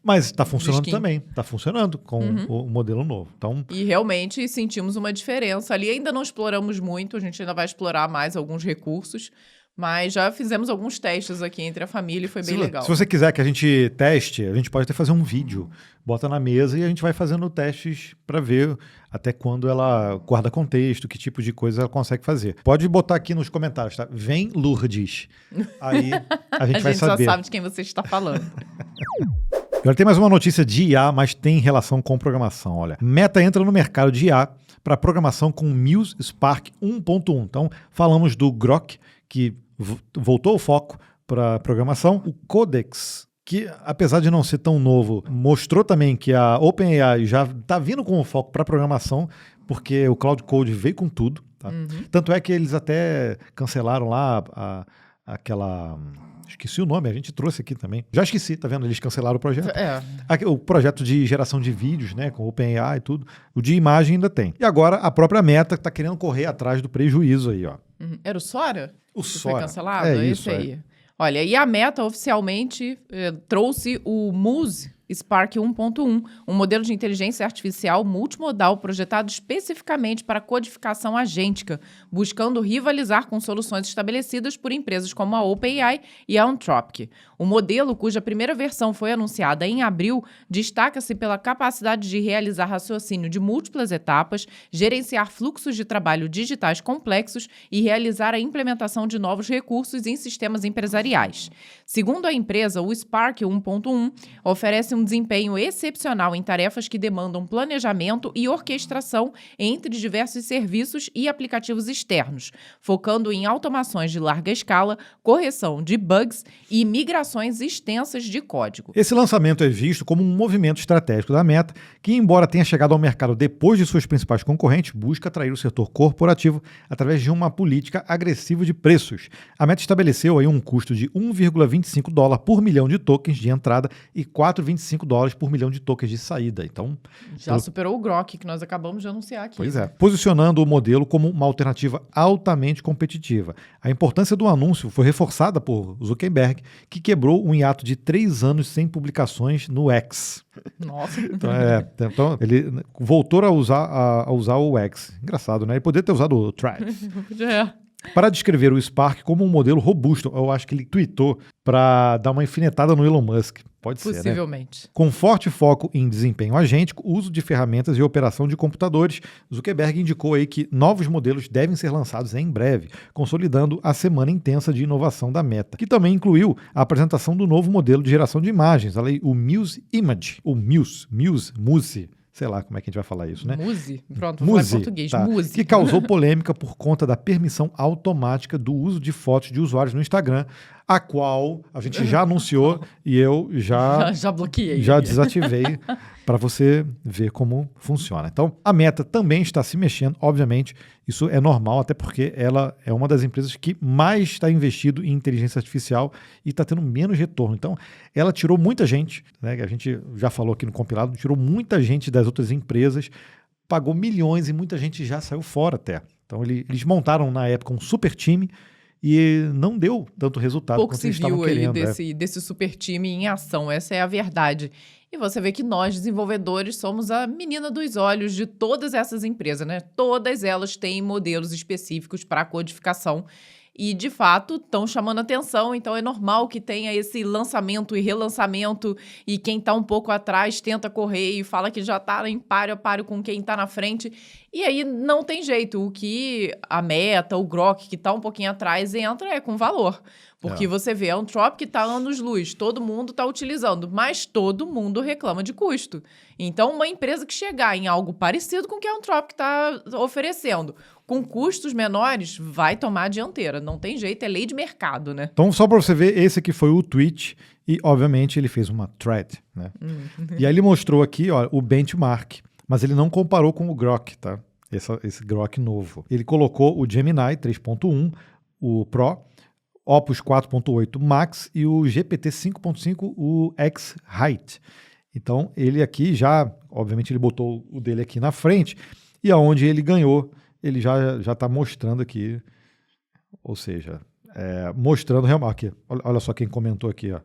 Mas está funcionando também. Está funcionando com o modelo novo. Então... E realmente sentimos uma diferença ali. Ainda não exploramos muito, a gente ainda vai explorar mais alguns recursos, Mas já fizemos alguns testes aqui entre a família e foi bem legal. Se você quiser que a gente teste, a gente pode até fazer um vídeo. Bota na mesa e a gente vai fazendo testes para ver até quando ela guarda contexto, que tipo de coisa ela consegue fazer. Pode botar aqui nos comentários, tá? Vem Lourdes. Aí a gente vai saber. A gente só sabe de quem você está falando. Agora tem mais uma notícia de IA, mas tem relação com programação. Olha, Meta entra no mercado de IA para programação com Muse Spark 1.1. Então, falamos do Grok, que voltou o foco para programação. O Codex, que apesar de não ser tão novo, mostrou também que a OpenAI já está vindo com o foco para programação, porque o Cloud Code veio com tudo. Tá? Tanto é que eles até cancelaram lá aquela... Esqueci o nome, a gente trouxe aqui também. Já esqueci, tá vendo? Eles cancelaram o projeto. O projeto de geração de vídeos, né? Com OpenAI e tudo. O de imagem ainda tem. E agora a própria Meta tá querendo correr atrás do prejuízo aí, ó. Era o Sora? O que Sora. foi cancelado? É Esse isso, aí. Olha, e a Meta oficialmente trouxe o Muse Spark 1.1, um modelo de inteligência artificial multimodal projetado especificamente para codificação agêntica, buscando rivalizar com soluções estabelecidas por empresas como a OpenAI e a Anthropic. O modelo, cuja primeira versão foi anunciada em abril, destaca-se pela capacidade de realizar raciocínio de múltiplas etapas, gerenciar fluxos de trabalho digitais complexos e realizar a implementação de novos recursos em sistemas empresariais. Segundo a empresa, o Spark 1.1 oferece um desempenho excepcional em tarefas que demandam planejamento e orquestração entre diversos serviços e aplicativos externos, focando em automações de larga escala, correção de bugs e migrações extensas de código. Esse lançamento é visto como um movimento estratégico da Meta, que, embora tenha chegado ao mercado depois de suas principais concorrentes, busca atrair o setor corporativo através de uma política agressiva de preços. A Meta estabeleceu aí um custo de $1,25 por milhão de tokens de entrada e $4,25 por milhão de tokens de saída. Então, já superou o Grok, que nós acabamos de anunciar aqui. Pois é, posicionando o modelo como uma alternativa altamente competitiva. A importância do anúncio foi reforçada por Zuckerberg, que quebrou um hiato de 3 anos sem publicações no X. Nossa. Então ele voltou a usar o X. Engraçado, né? Ele poderia ter usado o Threads. Para descrever o Spark como um modelo robusto. Eu acho que ele tweetou para dar uma alfinetada no Elon Musk. Pode ser, né? Possivelmente. Com forte foco em desempenho agêntico, uso de ferramentas e operação de computadores, Zuckerberg indicou aí que novos modelos devem ser lançados em breve, consolidando a semana intensa de inovação da Meta, que também incluiu a apresentação do novo modelo de geração de imagens, o Muse Image, ou Muse. Sei lá como é que a gente vai falar isso, né? Muse. Pronto, vou falar em português. Tá. Muse. Que causou polêmica por conta da permissão automática do uso de fotos de usuários no Instagram, a qual a gente já anunciou e eu já bloqueei. Já desativei para você ver como funciona. Então, a Meta também está se mexendo, obviamente, isso é normal, até porque ela é uma das empresas que mais está investido em inteligência artificial e está tendo menos retorno. Então, ela tirou muita gente, né, que a gente já falou aqui no compilado, tirou muita gente das outras empresas, pagou milhões e muita gente já saiu fora até. Então, eles montaram na época um super time e não deu tanto resultado pouco quanto se eles estavam viu aí querendo. desse super time em ação, essa é a verdade. E você vê que nós, desenvolvedores, somos a menina dos olhos de todas essas empresas, né? Todas elas têm modelos específicos para codificação e, de fato, estão chamando atenção. Então, é normal que tenha esse lançamento e relançamento e quem está um pouco atrás tenta correr e fala que já está em páreo a páreo com quem está na frente. E aí, não tem jeito. O que a Meta, o Grok, que está um pouquinho atrás, entra é com valor. Porque você vê, a Anthropic está anos-luz, todo mundo está utilizando, mas todo mundo reclama de custo. Então, uma empresa que chegar em algo parecido com o que a Anthropic está oferecendo, com custos menores, vai tomar a dianteira. Não tem jeito, é lei de mercado, né? Então, só para você ver, esse aqui foi o tweet e, obviamente, ele fez uma thread, né? E aí ele mostrou aqui, ó, o benchmark, mas ele não comparou com o Grok, tá? Esse Grok novo. Ele colocou o Gemini 3.1, o Pro, Opus 4.8 Max e o GPT 5.5, o X-Height. Então, ele aqui já, obviamente, ele botou o dele aqui na frente e aonde ele ganhou, ele já está mostrando aqui, ou seja, mostrando realmente. Olha só quem comentou aqui, ó.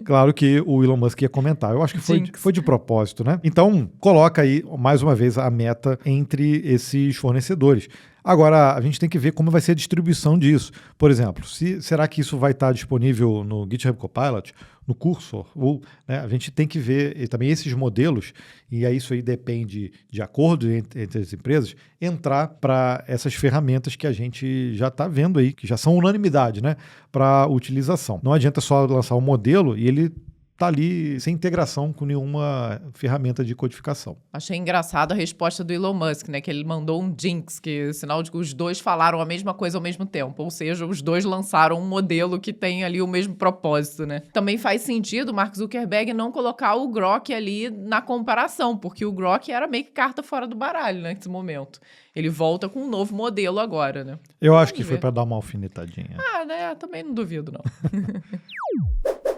Claro que o Elon Musk ia comentar. Eu acho que foi de propósito, né? Então, coloca aí, mais uma vez, a Meta entre esses fornecedores. Agora, a gente tem que ver como vai ser a distribuição disso. Por exemplo, será que isso vai estar disponível no GitHub Copilot, no Cursor? Ou, né, a gente tem que ver também esses modelos, e aí isso aí depende de acordo entre as empresas, entrar para essas ferramentas que a gente já está vendo aí, que já são unanimidade, né, para utilização. Não adianta só lançar um modelo e ele está ali sem integração com nenhuma ferramenta de codificação. Achei engraçado a resposta do Elon Musk, né? Que ele mandou um jinx, que é sinal de que os dois falaram a mesma coisa ao mesmo tempo. Ou seja, os dois lançaram um modelo que tem ali o mesmo propósito, né? Também faz sentido o Mark Zuckerberg não colocar o Grok ali na comparação, porque o Grok era meio que carta fora do baralho, né, nesse momento. Ele volta com um novo modelo agora, né? Eu acho que foi para dar uma alfinetadinha. Ah, né? Também não duvido, não.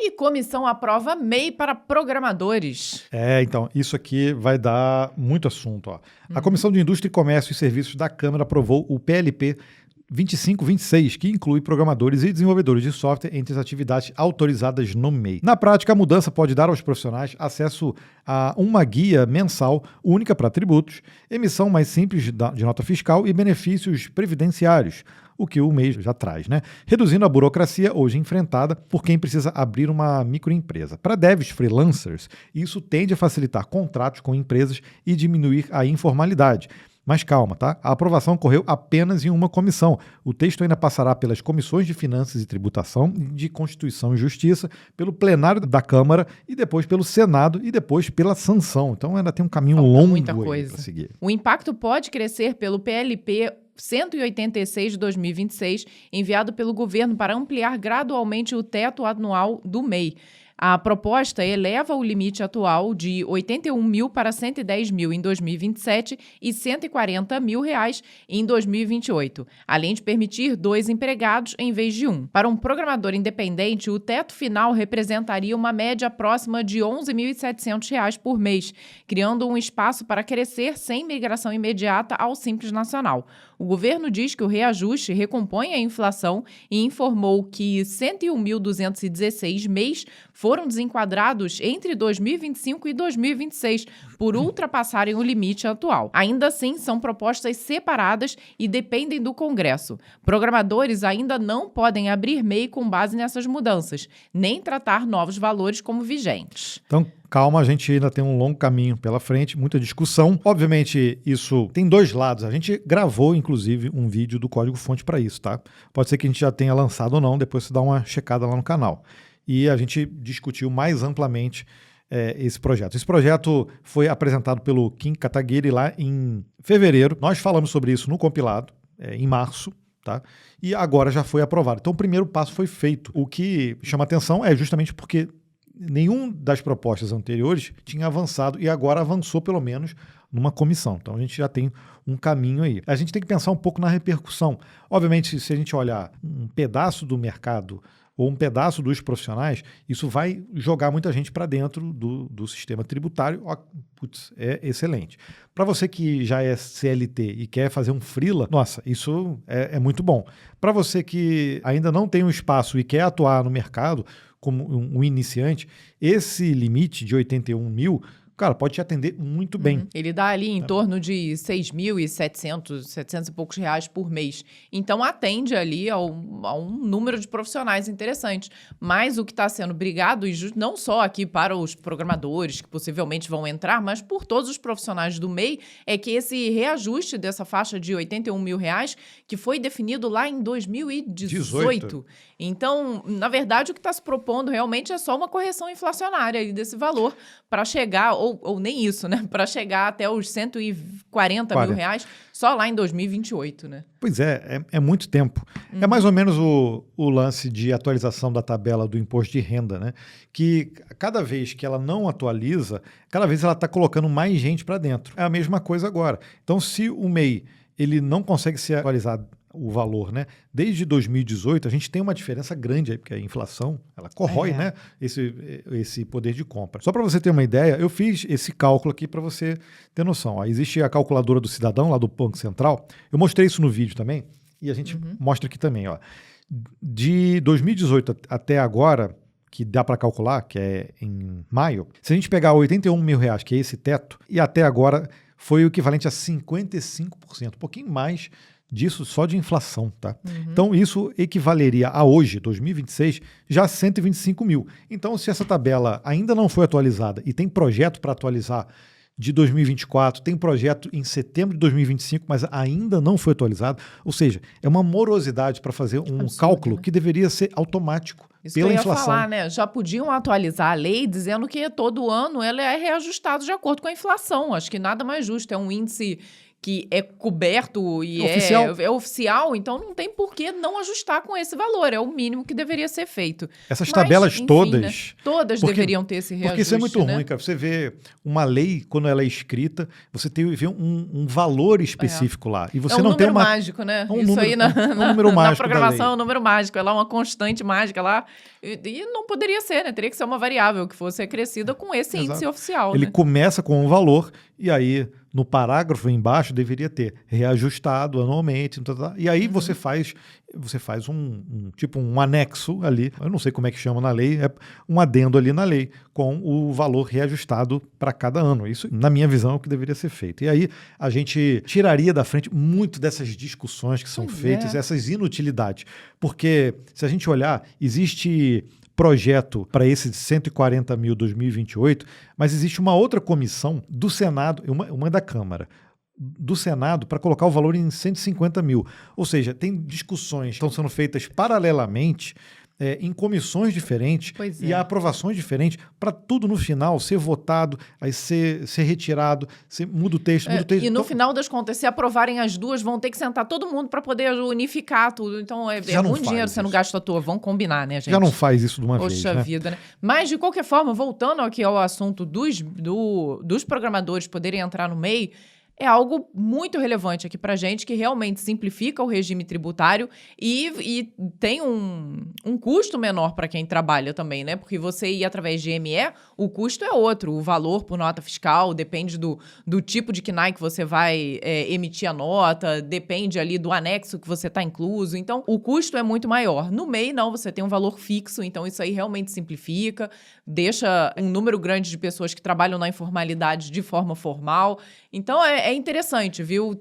E comissão aprova MEI para programadores. Então, isso aqui vai dar muito assunto. Ó. A Comissão de Indústria e Comércio e Serviços da Câmara aprovou o PLP 2526, que inclui programadores e desenvolvedores de software entre as atividades autorizadas no MEI. Na prática, a mudança pode dar aos profissionais acesso a uma guia mensal única para tributos, emissão mais simples de nota fiscal e benefícios previdenciários, o que o MEI já traz, né? Reduzindo a burocracia hoje enfrentada por quem precisa abrir uma microempresa. Para devs freelancers, isso tende a facilitar contratos com empresas e diminuir a informalidade. Mas calma, tá? A aprovação ocorreu apenas em uma comissão. O texto ainda passará pelas comissões de Finanças e Tributação, de Constituição e Justiça, pelo plenário da Câmara e depois pelo Senado e depois pela sanção. Então ainda tem um caminho longo para seguir. O impacto pode crescer pelo PLP 186 de 2026, enviado pelo governo para ampliar gradualmente o teto anual do MEI. A proposta eleva o limite atual de 81 mil para 110 mil em 2027 e 140 mil reais em 2028, além de permitir 2 empregados em vez de 1. Para um programador independente, o teto final representaria uma média próxima de R$ 11.700 por mês, criando um espaço para crescer sem migração imediata ao Simples Nacional. O governo diz que o reajuste recompõe a inflação e informou que 101.216 MEIs foram desenquadrados entre 2025 e 2026 por ultrapassarem o limite atual. Ainda assim, são propostas separadas e dependem do Congresso. Programadores ainda não podem abrir MEI com base nessas mudanças, nem tratar novos valores como vigentes. Então, calma, a gente ainda tem um longo caminho pela frente, muita discussão. Obviamente, isso tem 2 lados. A gente gravou, inclusive, um vídeo do código-fonte para isso, tá? Pode ser que a gente já tenha lançado ou não, depois você dá uma checada lá no canal. E a gente discutiu mais amplamente esse projeto. Esse projeto foi apresentado pelo Kim Kataguiri lá em fevereiro. Nós falamos sobre isso no compilado, em março, tá? E agora já foi aprovado. Então, o primeiro passo foi feito. O que chama atenção é justamente porque nenhum das propostas anteriores tinha avançado e agora avançou pelo menos numa comissão. Então a gente já tem um caminho aí. A gente tem que pensar um pouco na repercussão. Obviamente, se a gente olhar um pedaço do mercado ou um pedaço dos profissionais, isso vai jogar muita gente para dentro do sistema tributário. Putz, é excelente. Para você que já é CLT e quer fazer um freela, nossa, isso é muito bom. Para você que ainda não tem um espaço e quer atuar no mercado, como um iniciante, esse limite de 81 mil, cara, pode te atender muito bem. Ele dá ali em torno de 6.700, 700 e poucos reais por mês. Então, atende ali a um número de profissionais interessantes. Mas o que está sendo brigado, e não só aqui para os programadores, que possivelmente vão entrar, mas por todos os profissionais do MEI, é que esse reajuste dessa faixa de 81 mil reais, que foi definido lá em 2018. Então, na verdade, o que está se propondo realmente é só uma correção inflacionária aí desse valor para chegar, ou nem isso, né? Para chegar até os 140 mil reais só lá em 2028, né? Pois é muito tempo. É mais ou menos o lance de atualização da tabela do imposto de renda, né? Que cada vez que ela não atualiza, cada vez ela está colocando mais gente para dentro. É a mesma coisa agora. Então, se o MEI ele não consegue ser atualizado o valor, né? Desde 2018, a gente tem uma diferença grande aí, porque a inflação, ela corrói, né? Esse poder de compra. Só para você ter uma ideia, eu fiz esse cálculo aqui para você ter noção. Ó, existe a calculadora do cidadão, lá do Banco Central. Eu mostrei isso no vídeo também, e a gente mostra aqui também, ó. De 2018 até agora, que dá para calcular, que é em maio, se a gente pegar 81 mil reais, que é esse teto, e até agora foi o equivalente a 55%, um pouquinho mais disso só de inflação, tá? Então, isso equivaleria a hoje, 2026, já 125 mil. Então, se essa tabela ainda não foi atualizada e tem projeto para atualizar de 2024, tem projeto em setembro de 2025, mas ainda não foi atualizado, ou seja, é uma morosidade para fazer um Absurdo, cálculo né? que deveria ser automático Isso pela que eu ia inflação. falar, né? Já podiam atualizar a lei dizendo que todo ano ela é reajustada de acordo com a inflação. Acho que nada mais justo. É um índice que é coberto e é oficial, então não tem por que não ajustar com esse valor. É o mínimo que deveria ser feito. Essas Mas, tabelas enfim, todas... né? Todas porque- deveriam ter esse reajuste, Porque isso é muito né? ruim, cara. Você vê uma lei, quando ela é escrita, você vê um valor específico lá. E você É um não tem número uma... mágico, né? É um Isso número- aí na, é um número na mágico da programação lei. é um número mágico. Ela é uma constante mágica lá. E não poderia ser, né? Teria que ser uma variável que fosse acrescida com esse Exato. índice oficial, Ele né? começa com um valor e aí no parágrafo embaixo deveria ter reajustado anualmente, e aí você faz tipo um anexo ali, eu não sei como é que chama na lei, é um adendo ali na lei com o valor reajustado para cada ano. Isso, na minha visão, é o que deveria ser feito. E aí a gente tiraria da frente muito dessas discussões que são Pois feitas, é. essas inutilidades, porque se a gente olhar, existe projeto para esse de 140 mil 2028, mas existe uma outra comissão do Senado, uma da Câmara, do Senado, para colocar o valor em 150 mil. Ou seja, tem discussões que estão sendo feitas paralelamente em comissões diferentes Pois e é. aprovações diferentes, para tudo no final ser votado, aí ser retirado, você muda o texto, muda o texto. E no Então, final das contas, se aprovarem as duas, vão ter que sentar todo mundo para poder unificar tudo. Então é Já não muito faz dinheiro sendo isso. gasto à toa. Vamos combinar, né, gente? já não faz isso de uma vez, Poxa né? vida, né? Mas, de qualquer forma, voltando aqui ao assunto dos programadores poderem entrar no MEI, é algo muito relevante aqui pra gente, que realmente simplifica o regime tributário e tem um custo menor para quem trabalha também, né? Porque você ir através de ME, o custo é outro. O valor por nota fiscal depende do tipo de CNAE que você vai emitir a nota, depende ali do anexo que você está incluso. Então, o custo é muito maior. No MEI, não, você tem um valor fixo, então isso aí realmente simplifica, deixa um número grande de pessoas que trabalham na informalidade de forma formal. Então, é interessante, viu?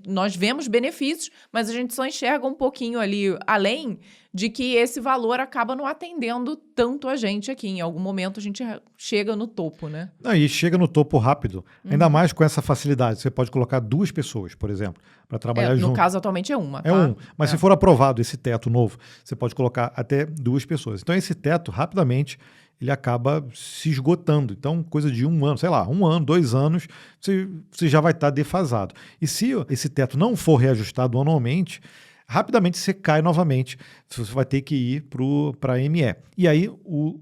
Nós vemos benefícios, mas a gente só enxerga um pouquinho ali, além de que esse valor acaba não atendendo tanto a gente aqui. Em algum momento, a gente chega no topo, né? Aí chega no topo rápido, ainda mais com essa facilidade. Você pode colocar 2 pessoas, por exemplo, para trabalhar No junto. caso, atualmente é uma, É tá? um, mas se for aprovado esse teto novo, você pode colocar até 2 pessoas. Então esse teto, rapidamente, ele acaba se esgotando. Então, coisa de 1 ano, sei lá, 1 ano, 2 anos, você já vai estar defasado. E se esse teto não for reajustado anualmente, rapidamente você cai novamente. Você vai ter que ir para a ME. E aí,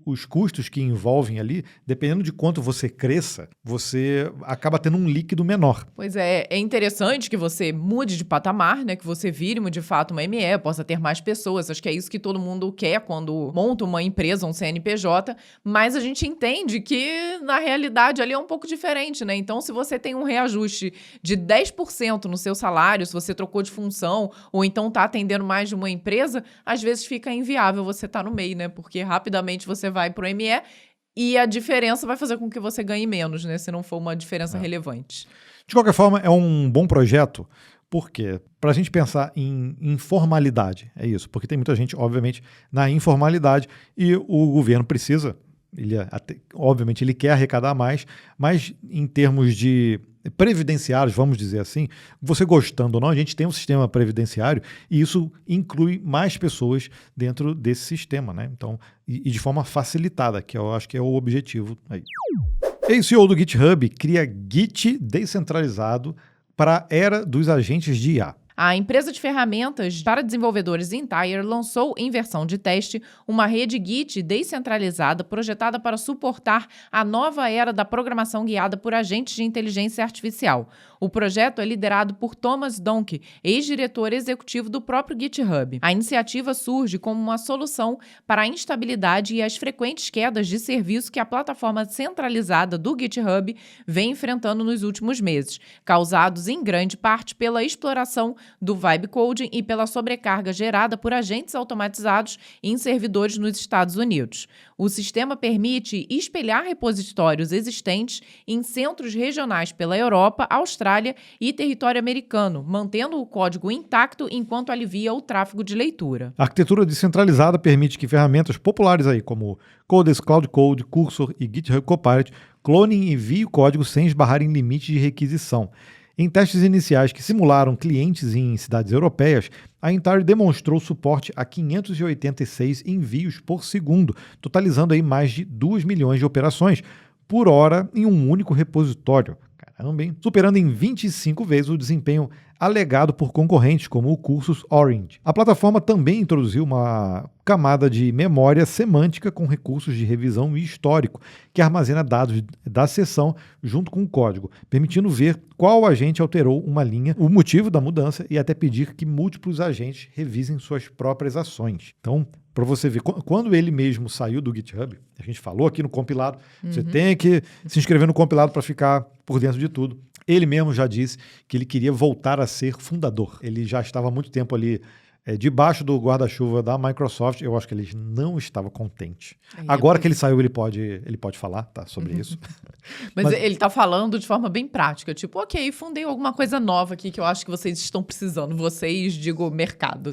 os custos que envolvem ali, dependendo de quanto você cresça, você acaba tendo um líquido menor. Pois é interessante que você mude de patamar, né? Que você vire, de fato, uma ME, possa ter mais pessoas. Acho que é isso que todo mundo quer quando monta uma empresa, um CNPJ. Mas a gente entende que, na realidade, ali é um pouco diferente, né? Então, se você tem um reajuste de 10% no seu salário, se você trocou de função, ou então está atendendo mais de uma empresa, às vezes fica inviável você estar no MEI, né? Porque rapidamente você vai para o ME e a diferença vai fazer com que você ganhe menos, né? Se não for uma diferença relevante. De qualquer forma, é um bom projeto, porque para a gente pensar em informalidade, é isso, porque tem muita gente, obviamente, na informalidade e o governo precisa, obviamente, ele quer arrecadar mais, mas em termos de previdenciários, vamos dizer assim, você gostando ou não, a gente tem um sistema previdenciário e isso inclui mais pessoas dentro desse sistema, né? Então, e de forma facilitada, que eu acho que é o objetivo aí. Ex-CEO do GitHub cria Git descentralizado para a era dos agentes de IA. A empresa de ferramentas para desenvolvedores Entire lançou, em versão de teste, uma rede Git descentralizada projetada para suportar a nova era da programação guiada por agentes de inteligência artificial. O projeto é liderado por Thomas Donkey, ex-diretor executivo do próprio GitHub. A iniciativa surge como uma solução para a instabilidade e as frequentes quedas de serviço que a plataforma centralizada do GitHub vem enfrentando nos últimos meses, causados em grande parte pela exploração do vibe coding e pela sobrecarga gerada por agentes automatizados em servidores nos Estados Unidos. O sistema permite espelhar repositórios existentes em centros regionais pela Europa, Austrália e território americano, mantendo o código intacto enquanto alivia o tráfego de leitura. A arquitetura descentralizada permite que ferramentas populares aí, como Codex, Cloud Code, Cursor e GitHub Copilot clonem e enviem o código sem esbarrar em limites de requisição. Em testes iniciais que simularam clientes em cidades europeias, a Entire demonstrou suporte a 586 envios por segundo, totalizando aí mais de 2 milhões de operações por hora em um único repositório. Caramba, hein? Superando em 25 vezes o desempenho alegado por concorrentes como o Cursus Orange. A plataforma também introduziu uma camada de memória semântica com recursos de revisão e histórico, que armazena dados da sessão junto com o código, permitindo ver qual agente alterou uma linha, o motivo da mudança e até pedir que múltiplos agentes revisem suas próprias ações. Então, para você ver, quando ele mesmo saiu do GitHub, a gente falou aqui no compilado, você tem que se inscrever no compilado para ficar por dentro de tudo. Ele mesmo já disse que ele queria voltar a ser fundador. Ele já estava há muito tempo ali debaixo do guarda-chuva da Microsoft. Eu acho que ele não estava contente. Agora que ele saiu, ele pode falar, tá, sobre isso. Mas ele está falando de forma bem prática. Tipo, ok, fundei alguma coisa nova aqui que eu acho que vocês estão precisando. Vocês, digo, mercado.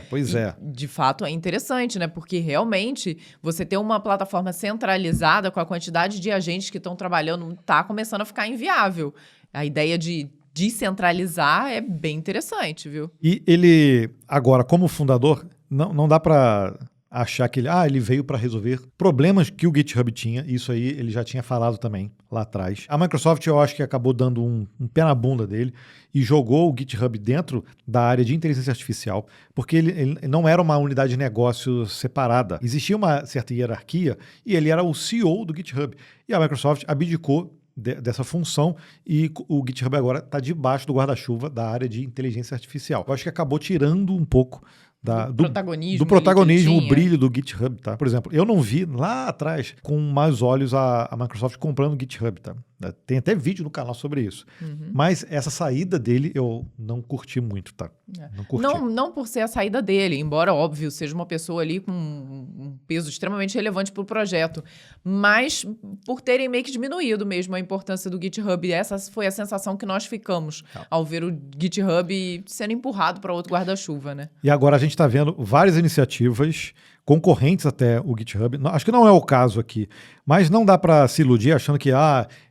Pois é. De fato, é interessante, né? Porque realmente você ter uma plataforma centralizada com a quantidade de agentes que estão trabalhando está começando a ficar inviável. A ideia de descentralizar é bem interessante, viu? E ele, agora, como fundador, não dá para achar que ele veio para resolver problemas que o GitHub tinha. Isso aí ele já tinha falado também lá atrás. A Microsoft, eu acho que acabou dando um pé na bunda dele e jogou o GitHub dentro da área de inteligência artificial, porque ele não era uma unidade de negócio separada. Existia uma certa hierarquia e ele era o CEO do GitHub. E a Microsoft abdicou dessa função e o GitHub agora está debaixo do guarda-chuva da área de inteligência artificial. Eu acho que acabou tirando um pouco do protagonismo, o brilho do GitHub, tá? Por exemplo, eu não vi lá atrás com mais olhos a Microsoft comprando o GitHub, tá? Tem até vídeo no canal sobre isso. Mas essa saída dele eu não curti muito, tá? Não curti. Não por ser a saída dele, embora, óbvio, seja uma pessoa ali com um peso extremamente relevante para o projeto, mas por terem meio que diminuído mesmo a importância do GitHub. Essa foi a sensação que nós ficamos ao ver o GitHub sendo empurrado para outro guarda-chuva, né? E agora a gente está vendo várias iniciativas concorrentes até o GitHub. Acho que não é o caso aqui, mas não dá para se iludir achando que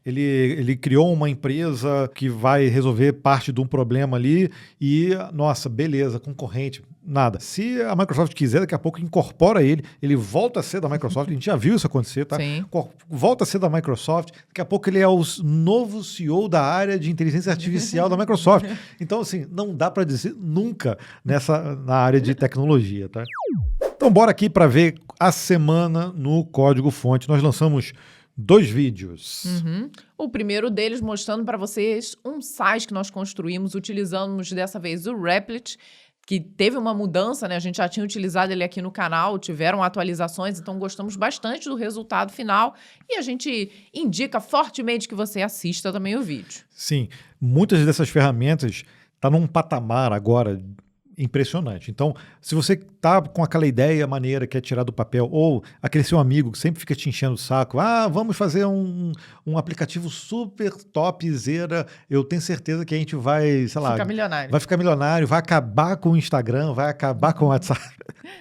ele criou uma empresa que vai resolver parte de um problema ali e, nossa, beleza, concorrente. Nada. Se a Microsoft quiser, daqui a pouco incorpora ele volta a ser da Microsoft. A gente já viu isso acontecer, tá? Sim. Volta a ser da Microsoft. Daqui a pouco ele é o novo CEO da área de inteligência artificial da Microsoft. Então, assim, não dá para dizer nunca na área de tecnologia, tá? Então, bora aqui para ver a semana no Código-Fonte. Nós lançamos 2 vídeos. O primeiro deles mostrando para vocês um site que nós construímos, utilizamos dessa vez o Replit, que teve uma mudança, né? A gente já tinha utilizado ele aqui no canal, tiveram atualizações, então gostamos bastante do resultado final e a gente indica fortemente que você assista também o vídeo. Sim, muitas dessas ferramentas estão num patamar agora impressionante. Então, se você está com aquela ideia maneira que é tirar do papel, ou aquele seu amigo que sempre fica te enchendo o saco, vamos fazer um aplicativo super topzera, eu tenho certeza que a gente vai, sei lá... Vai ficar milionário, vai acabar com o Instagram, vai acabar com o WhatsApp.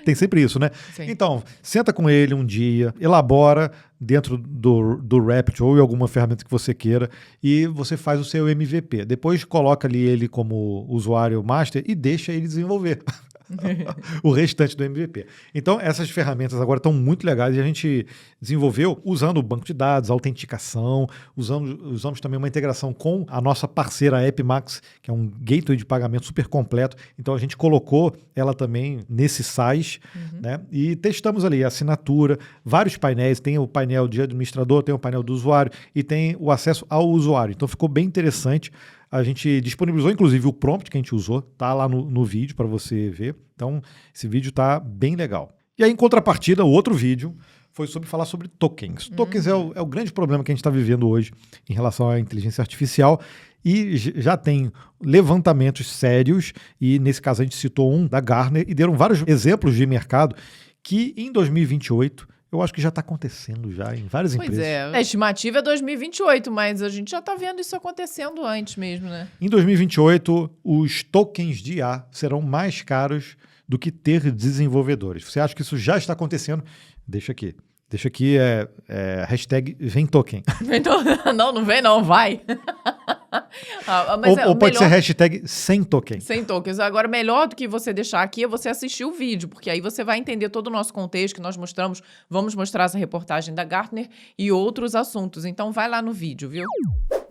Tem sempre isso, né? Sim. Então, senta com ele um dia, elabora dentro do Replit ou em alguma ferramenta que você queira e você faz o seu MVP. Depois coloca ali ele como usuário master e deixa ele desenvolver o restante do MVP. Então, essas ferramentas agora estão muito legais e a gente desenvolveu usando o banco de dados, autenticação, usamos também uma integração com a nossa parceira AppMax, que é um gateway de pagamento super completo. Então, a gente colocou ela também nesse site, né? E testamos ali a assinatura, vários painéis, tem o painel de administrador, tem o painel do usuário e tem o acesso ao usuário. Então, ficou bem interessante. A gente disponibilizou, inclusive, o prompt que a gente usou, tá lá no vídeo para você ver. Então, esse vídeo tá bem legal. E aí, em contrapartida, o outro vídeo foi falar sobre tokens. Tokens é o grande problema que a gente está vivendo hoje em relação à inteligência artificial. e já tem levantamentos sérios, e nesse caso a gente citou um da Gartner, e deram vários exemplos de mercado que em 2028 eu acho que já está acontecendo já em várias Pois empresas. é, a estimativa é 2028, mas a gente já está vendo isso acontecendo antes mesmo, né? Em 2028, os tokens de IA serão mais caros do que ter desenvolvedores. Você acha que isso já está acontecendo? Deixa aqui. Deixa aqui, hashtag vem token. Não vem não, vai. Ou pode ser hashtag sem token. Sem tokens. Agora, melhor do que você deixar aqui é você assistir o vídeo, porque aí você vai entender todo o nosso contexto que nós mostramos. Vamos mostrar essa reportagem da Gartner e outros assuntos. Então, vai lá no vídeo, viu?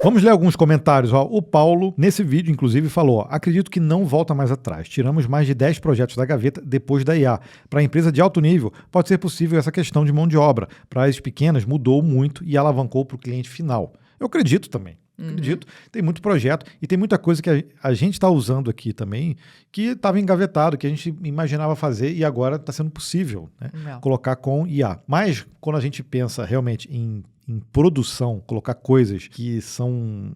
Vamos ler alguns comentários. O Paulo, nesse vídeo, inclusive, falou: acredito que não volta mais atrás. Tiramos mais de 10 projetos da gaveta depois da IA. Para a empresa de alto nível, pode ser possível essa questão de mão de obra. Para as pequenas, mudou muito e alavancou para o cliente final. Eu acredito também. Acredito. Tem muito projeto e tem muita coisa que a gente está usando aqui também que estava engavetado, que a gente imaginava fazer e agora está sendo possível, né? Colocar com IA. Mas quando a gente pensa realmente em produção, colocar coisas que são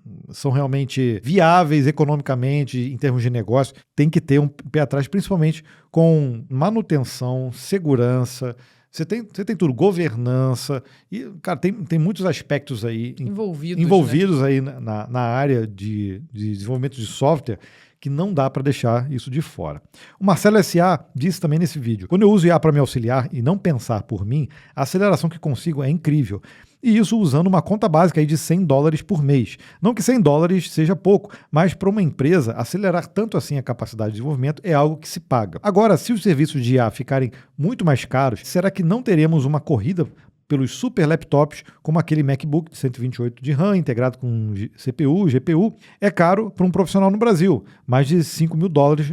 realmente viáveis economicamente, em termos de negócio, tem que ter um pé atrás, principalmente com manutenção, segurança. Você tem tudo, governança, e, cara, tem muitos aspectos aí envolvidos, né? Aí na área de desenvolvimento de software que não dá para deixar isso de fora. O Marcelo S.A. disse também nesse vídeo: quando eu uso IA para me auxiliar e não pensar por mim, a aceleração que consigo é incrível. E isso usando uma conta básica aí de $100 por mês. Não que $100 seja pouco, mas para uma empresa, acelerar tanto assim a capacidade de desenvolvimento é algo que se paga. Agora, se os serviços de IA ficarem muito mais caros, será que não teremos uma corrida pelos super laptops, como aquele MacBook de 128 de RAM, integrado com CPU, GPU? É caro para um profissional no Brasil, mais de $5 mil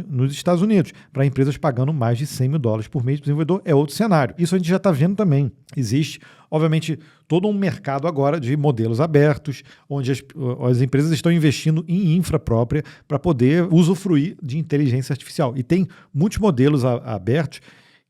nos Estados Unidos. Para empresas pagando mais de $100 mil por mês de desenvolvedor, é outro cenário. Isso a gente já está vendo também. Existe, obviamente, todo um mercado agora de modelos abertos, onde as empresas estão investindo em infra própria para poder usufruir de inteligência artificial. E tem muitos modelos abertos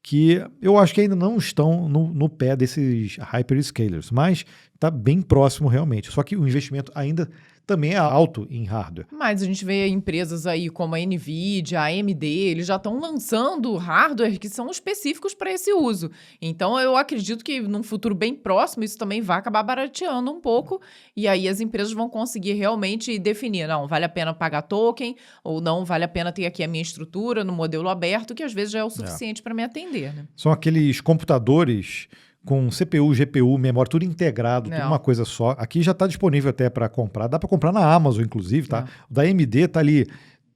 que eu acho que ainda não estão no pé desses hyperscalers, mas está bem próximo realmente. Só que o investimento ainda também é alto em hardware. Mas a gente vê empresas aí como a NVIDIA, a AMD, eles já estão lançando hardware que são específicos para esse uso. Então, eu acredito que num futuro bem próximo, isso também vai acabar barateando um pouco, e aí as empresas vão conseguir realmente definir, não, vale a pena pagar token, ou não, vale a pena ter aqui a minha estrutura no modelo aberto, que às vezes já é o suficiente para me atender, né? São aqueles computadores com CPU, GPU, memória, tudo integrado, tudo uma coisa só. Aqui já está disponível até para comprar. Dá para comprar na Amazon, inclusive, tá? O da AMD está ali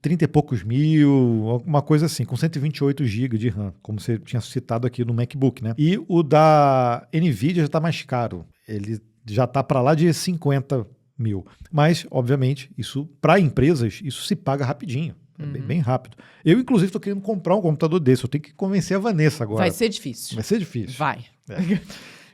30 e poucos mil, uma coisa assim, com 128 GB de RAM, como você tinha citado aqui no MacBook, né? E o da NVIDIA já está mais caro. Ele já está para lá de 50 mil. Mas, obviamente, isso para empresas, isso se paga rapidinho. É bem rápido. Eu, inclusive, estou querendo comprar um computador desse. Eu tenho que convencer a Vanessa agora. Vai ser difícil. Vai ser difícil. Vai.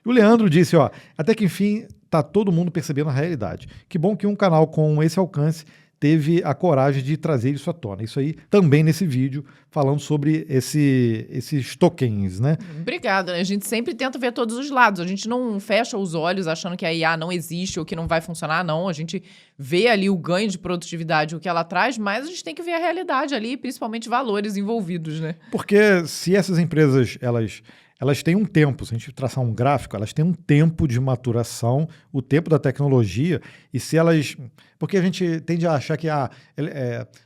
O Leandro disse, até que enfim tá todo mundo percebendo a realidade. Que bom que um canal com esse alcance teve a coragem de trazer isso à tona. Isso aí também nesse vídeo, falando sobre esses tokens, né? Obrigada. A gente sempre tenta ver todos os lados. A gente não fecha os olhos achando que a IA não existe ou que não vai funcionar, não. A gente vê ali o ganho de produtividade, o que ela traz, mas a gente tem que ver a realidade ali, principalmente valores envolvidos, né? Porque se essas empresas, elas têm um tempo, se a gente traçar um gráfico, elas têm um tempo de maturação, o tempo da tecnologia, e se elas... Porque a gente tende a achar que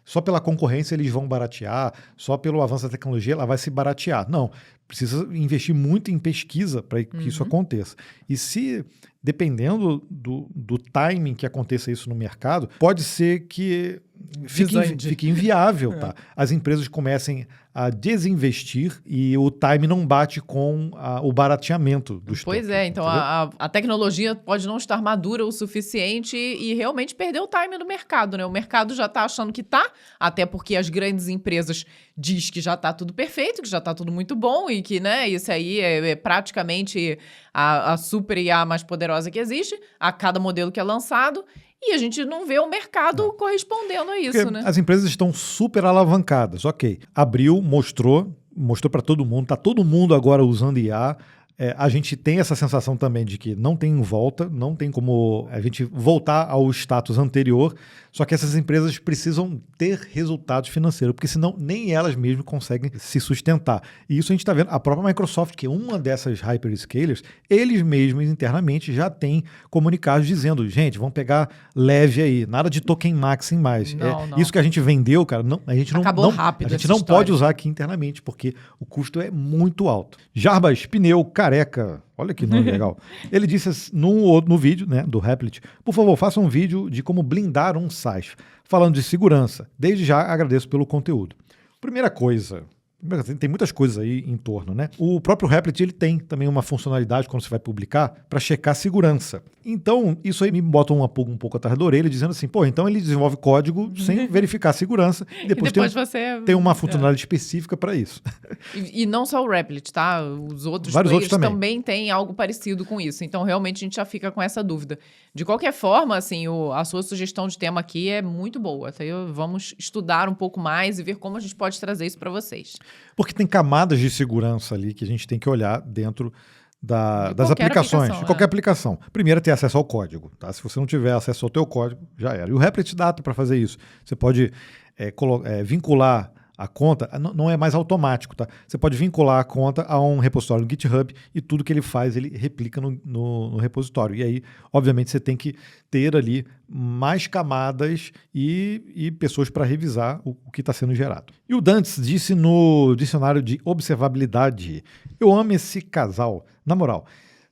só pela concorrência eles vão baratear, só pelo avanço da tecnologia ela vai se baratear. Não, precisa investir muito em pesquisa para que isso aconteça. E se, dependendo do timing que aconteça isso no mercado, pode ser que fique inviável, tá? As empresas comecem a desinvestir e o time não bate com o barateamento dos Pois tokens, então a tecnologia pode não estar madura o suficiente e realmente perder o time do mercado, né? O mercado já está achando que tá, até porque as grandes empresas diz que já está tudo perfeito, que já está tudo muito bom e que, né, isso aí é praticamente a super IA mais poderosa que existe, a cada modelo que é lançado. E a gente não vê o mercado correspondendo a isso, porque né? As empresas estão super alavancadas, ok. Abriu, mostrou para todo mundo, tá todo mundo agora usando IA. a gente tem essa sensação também de que não tem volta, não tem como a gente voltar ao status anterior, só que essas empresas precisam ter resultados financeiros, porque senão nem elas mesmas conseguem se sustentar. E isso a gente está vendo, a própria Microsoft, que é uma dessas hyperscalers, eles mesmos internamente já têm comunicados dizendo, gente, vamos pegar leve aí, nada de token maxing mais. Não. Isso que a gente vendeu, cara, a gente não, Acabou rápido a gente essa não história. pode usar aqui internamente, porque o custo é muito alto. Jarbas Pneu Careca, olha que nome legal. Ele disse no vídeo, né, do Replit, por favor, faça um vídeo de como blindar um SaaS, falando de segurança. Desde já agradeço pelo conteúdo. Primeira coisa, tem muitas coisas aí em torno, né? O próprio Replit, ele tem também uma funcionalidade quando você vai publicar para checar segurança. Então, isso aí me bota um pouco atrás da orelha, dizendo assim, pô, então ele desenvolve código sem verificar a segurança e depois, você... tem uma funcionalidade específica para isso. E não só o Replit, tá? Os outros Vários players outros também têm algo parecido com isso. Então, realmente, a gente já fica com essa dúvida. De qualquer forma, assim, a sua sugestão de tema aqui é muito boa. Então, vamos estudar um pouco mais e ver como a gente pode trazer isso para vocês. Porque tem camadas de segurança ali que a gente tem que olhar dentro das qualquer aplicações, de qualquer é. aplicação. Primeiro é ter acesso ao código, tá? Se você não tiver acesso ao teu código, já era. E o Replit dá para fazer isso. Você pode vincular a conta, não é mais automático, tá? Você pode vincular a conta a um repositório no GitHub e tudo que ele faz, ele replica no repositório. E aí, obviamente, você tem que ter ali mais camadas e pessoas para revisar o que está sendo gerado. E o Dantes disse no dicionário de observabilidade, eu amo esse casal, na moral.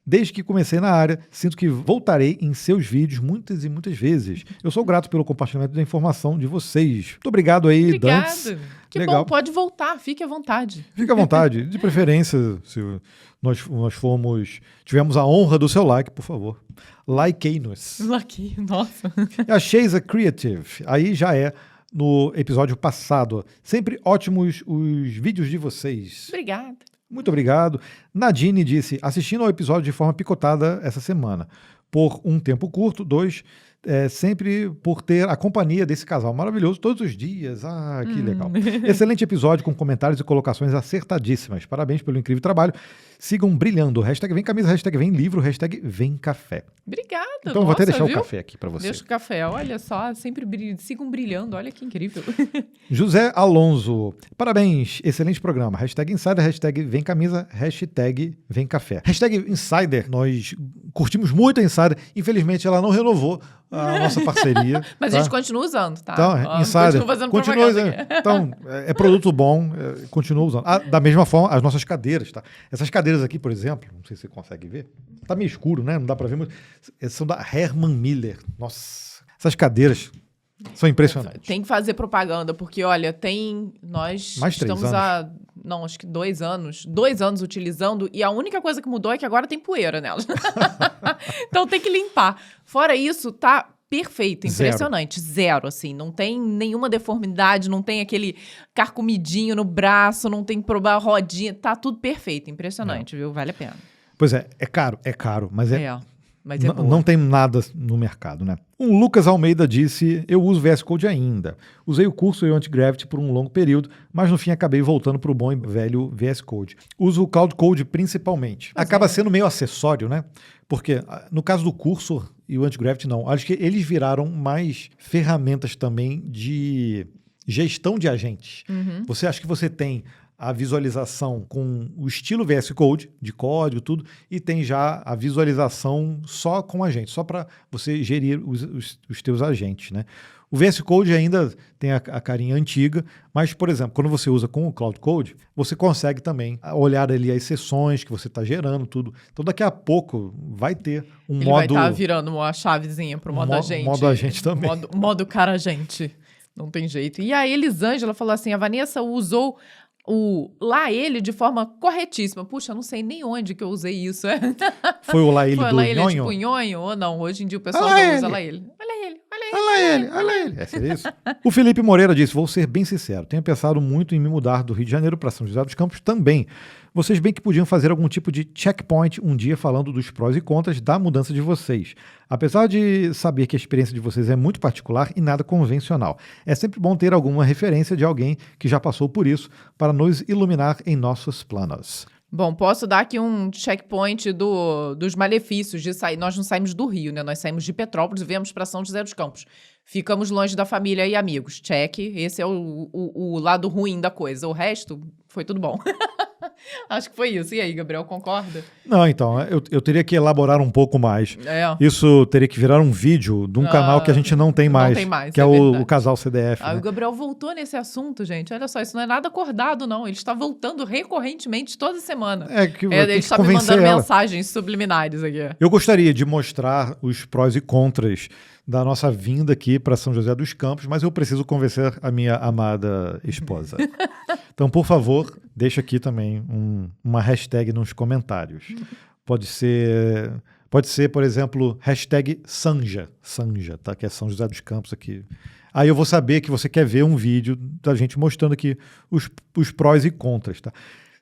Desde que comecei na área, sinto que voltarei em seus vídeos muitas e muitas vezes. Eu sou grato pelo compartilhamento da informação de vocs. Muito obrigado aí, Dantes. Obrigado. Que Legal. bom, pode voltar, fique à vontade. Fique à vontade, de preferência, se nós tivemos a honra do seu like, por favor. Likei-nos. Aqui, nossa. E a Sheisa Creative, aí já é no episódio passado. Sempre ótimos os vídeos de vocês. Obrigada. Muito obrigado. Nadine disse, assistindo ao episódio de forma picotada essa semana. Por um tempo curto, 2, sempre por ter a companhia desse casal maravilhoso todos os dias. Ah, que legal. Excelente episódio com comentários e colocações acertadíssimas. Parabéns pelo incrível trabalho. Sigam brilhando. Hashtag vem camisa, hashtag vem livro, hashtag vem café. Obrigada. Então vou até deixar viu? o café aqui para você. Deixa o café, olha só, sempre sigam brilhando, olha que incrível. José Alonso, parabéns, excelente programa. Hashtag Insider, hashtag vem camisa, hashtag vem café. Hashtag Insider, nós curtimos muito a Insider, infelizmente ela não renovou a nossa parceria. Mas tá? a gente continua usando, tá? Então, Insider, continua fazendo continua propaganda aqui. então, é produto bom, continua usando. Da mesma forma, as nossas cadeiras, tá? Essas cadeiras aqui, por exemplo, não sei se você consegue ver, tá meio escuro, né? Não dá para ver muito. São da Herman Miller. Nossa, essas cadeiras são impressionantes. Tem que fazer propaganda, porque, olha, nós Mais 3 estamos acho que 2 anos utilizando, e a única coisa que mudou é que agora tem poeira nelas. Então tem que limpar. Fora isso, tá perfeito, impressionante. Zero, assim. Não tem nenhuma deformidade, não tem aquele carcomidinho no braço, não tem problema, rodinha. Tá tudo perfeito, impressionante, viu? Vale a pena. Pois é caro, mas mas é boa. não tem nada no mercado, né? Um Lucas Almeida disse, eu uso VS Code ainda. Usei o curso e o Anti-Gravity por um longo período, mas no fim acabei voltando para o bom e velho VS Code. Uso o Cloud Code principalmente. Acaba sendo meio acessório, né? Porque no caso do curso e o Anti-Gravity não. Acho que eles viraram mais ferramentas também de gestão de agentes. Você acha que você tem a visualização com o estilo VS Code, de código, tudo, e tem já a visualização só com agentes, só para você gerir os teus agentes, né? O VS Code ainda tem a carinha antiga, mas, por exemplo, quando você usa com o Cloud Code, você consegue também olhar ali as sessões que você está gerando, tudo. Então, daqui a pouco vai ter um Ele modo... vai estar virando uma chavezinha para o modo agente. Modo agente também. Modo cara agente. Não tem jeito. E a Elisângela falou assim, a Vanessa usou lá ele de forma corretíssima. Puxa, eu não sei nem onde que eu usei isso. Foi o lá ele Foi do lá ele nhonho? tipo nhonho ou não? Hoje em dia o pessoal Olha não usa ele. lá ele. Olha ele. Seria isso? O Felipe Moreira disse, vou ser bem sincero, tenho pensado muito em me mudar do Rio de Janeiro para São José dos Campos também. Vocês bem que podiam fazer algum tipo de checkpoint um dia falando dos prós e contras da mudança de vocês. Apesar de saber que a experiência de vocês é muito particular e nada convencional, é sempre bom ter alguma referência de alguém que já passou por isso para nos iluminar em nossos planos. Bom, posso dar aqui um checkpoint dos malefícios de sair. Nós não saímos do Rio, né? Nós saímos de Petrópolis e viemos para São José dos Campos. Ficamos longe da família e amigos. Check. Esse é o lado ruim da coisa. O resto foi tudo bom. Acho que foi isso. E aí, Gabriel, concorda? Não, então, eu teria que elaborar um pouco mais. Isso teria que virar um vídeo de um canal que a gente não tem mais. Não tem mais, que é o Casal CDF. O Gabriel voltou nesse assunto, gente. Olha só, isso não é nada acordado, não. Ele está voltando recorrentemente toda semana. Ele está me mandando mensagens subliminares aqui. Eu gostaria de mostrar os prós e contras da nossa vinda aqui para São José dos Campos, mas eu preciso convencer a minha amada esposa. Então, por favor, deixa aqui também uma hashtag nos comentários. Pode ser, por exemplo, hashtag Sanja, tá? Que é São José dos Campos aqui. Aí eu vou saber que você quer ver um vídeo da gente mostrando aqui os prós e contras, tá?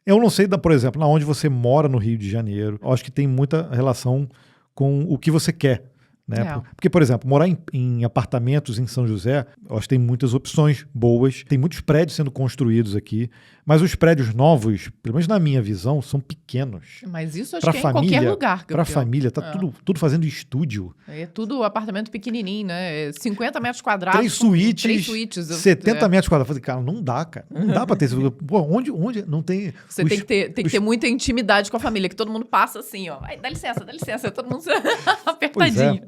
Eu não sei, por exemplo, onde você mora no Rio de Janeiro. Eu acho que tem muita relação com o que você quer. Né? Porque, por exemplo, morar em apartamentos em São José, eu acho que tem muitas opções boas, tem muitos prédios sendo construídos aqui, mas os prédios novos, pelo menos na minha visão, são pequenos. Mas isso acho que é em qualquer lugar. Para a família, tá tudo fazendo estúdio. É tudo apartamento pequenininho, né? 50 metros quadrados. 3 suítes, 70 metros quadrados. Eu falei, cara, não dá, cara. Não dá para ter isso. Pô, onde não tem... Você tem que ter muita intimidade com a família, que todo mundo passa assim, ó. Ai, dá licença, todo mundo apertadinho.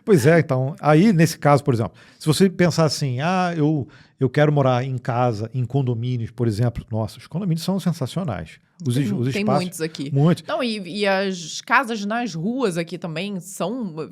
Pois é, então, aí nesse caso, por exemplo, se você pensar assim, eu quero morar em casa, em condomínios, por exemplo, nossa, os condomínios são sensacionais. Os espaços, tem muitos aqui. Muitos. Não, e as casas nas ruas aqui também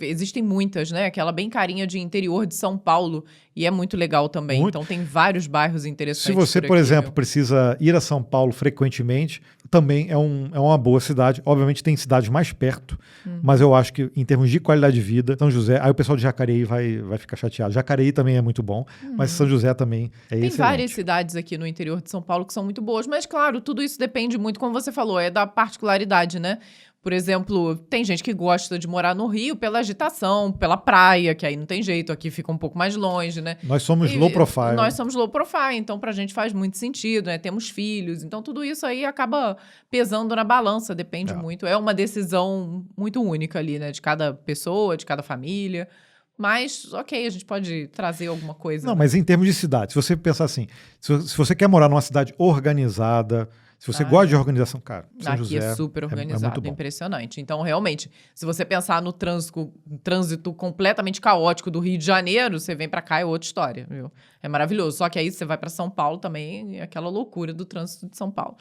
existem muitas, né? Aquela bem carinha de interior de São Paulo, e é muito legal também. Muito. Então tem vários bairros interessantes. Se você, por exemplo, precisa ir a São Paulo frequentemente, também é uma boa cidade. Obviamente tem cidades mais perto, mas eu acho que em termos de qualidade de vida, São José, aí o pessoal de Jacareí vai ficar chateado. Jacareí também é muito bom, mas São José também é excelente. Tem várias cidades aqui no interior de São Paulo que são muito boas, mas claro, tudo isso depende muito, como você falou, é da particularidade, né? Por exemplo, tem gente que gosta de morar no Rio pela agitação, pela praia, que aí não tem jeito, aqui fica um pouco mais longe, né? Nós somos low profile. Nós somos low profile, então pra gente faz muito sentido, né? Temos filhos, então tudo isso aí acaba pesando na balança, depende muito. É uma decisão muito única ali, né? De cada pessoa, de cada família. Mas, ok, a gente pode trazer alguma coisa. Não, mas em termos de cidade, se você pensar assim, se você quer morar numa cidade organizada, se você gosta de organização, cara, São José é super organizado, é impressionante. Então, realmente, se você pensar no trânsito completamente caótico do Rio de Janeiro, você vem pra cá, é outra história, viu? É maravilhoso. Só que aí você vai pra São Paulo também, é aquela loucura do trânsito de São Paulo.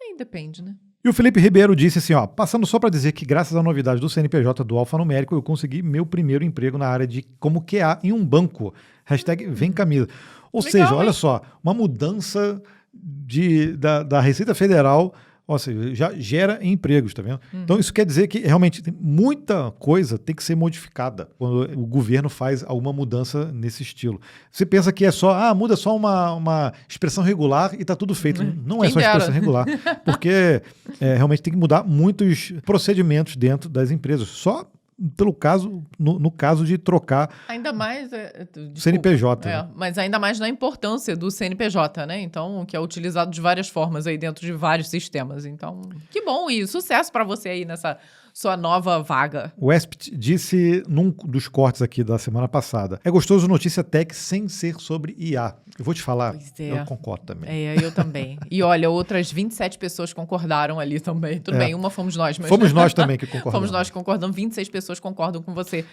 Aí depende, né? E o Felipe Ribeiro disse assim, passando só para dizer que graças à novidade do CNPJ do alfanumérico, eu consegui meu primeiro emprego na área de como QA em um banco. Hashtag vem camisa. Ou seja, olha só, uma mudança da Receita Federal, ou seja, já gera empregos, tá vendo? Então isso quer dizer que realmente tem muita coisa tem que ser modificada quando o governo faz alguma mudança nesse estilo. Você pensa que é só, muda só uma expressão regular e tá tudo feito. Não é só expressão regular, porque realmente tem que mudar muitos procedimentos dentro das empresas. Só pelo caso, no caso de trocar ainda mais CNPJ. Né? Mas ainda mais na importância do CNPJ, né? Então, que é utilizado de várias formas aí dentro de vários sistemas. Então, que bom e sucesso para você aí nessa sua nova vaga. O Espt disse num dos cortes aqui da semana passada, é gostoso notícia tech sem ser sobre IA. Eu vou te falar, eu concordo também. Eu também. E olha, outras 27 pessoas concordaram ali também. Tudo bem, uma fomos nós. Mas... Fomos nós também que concordamos. Fomos nós que concordamos, 26 pessoas concordam com você.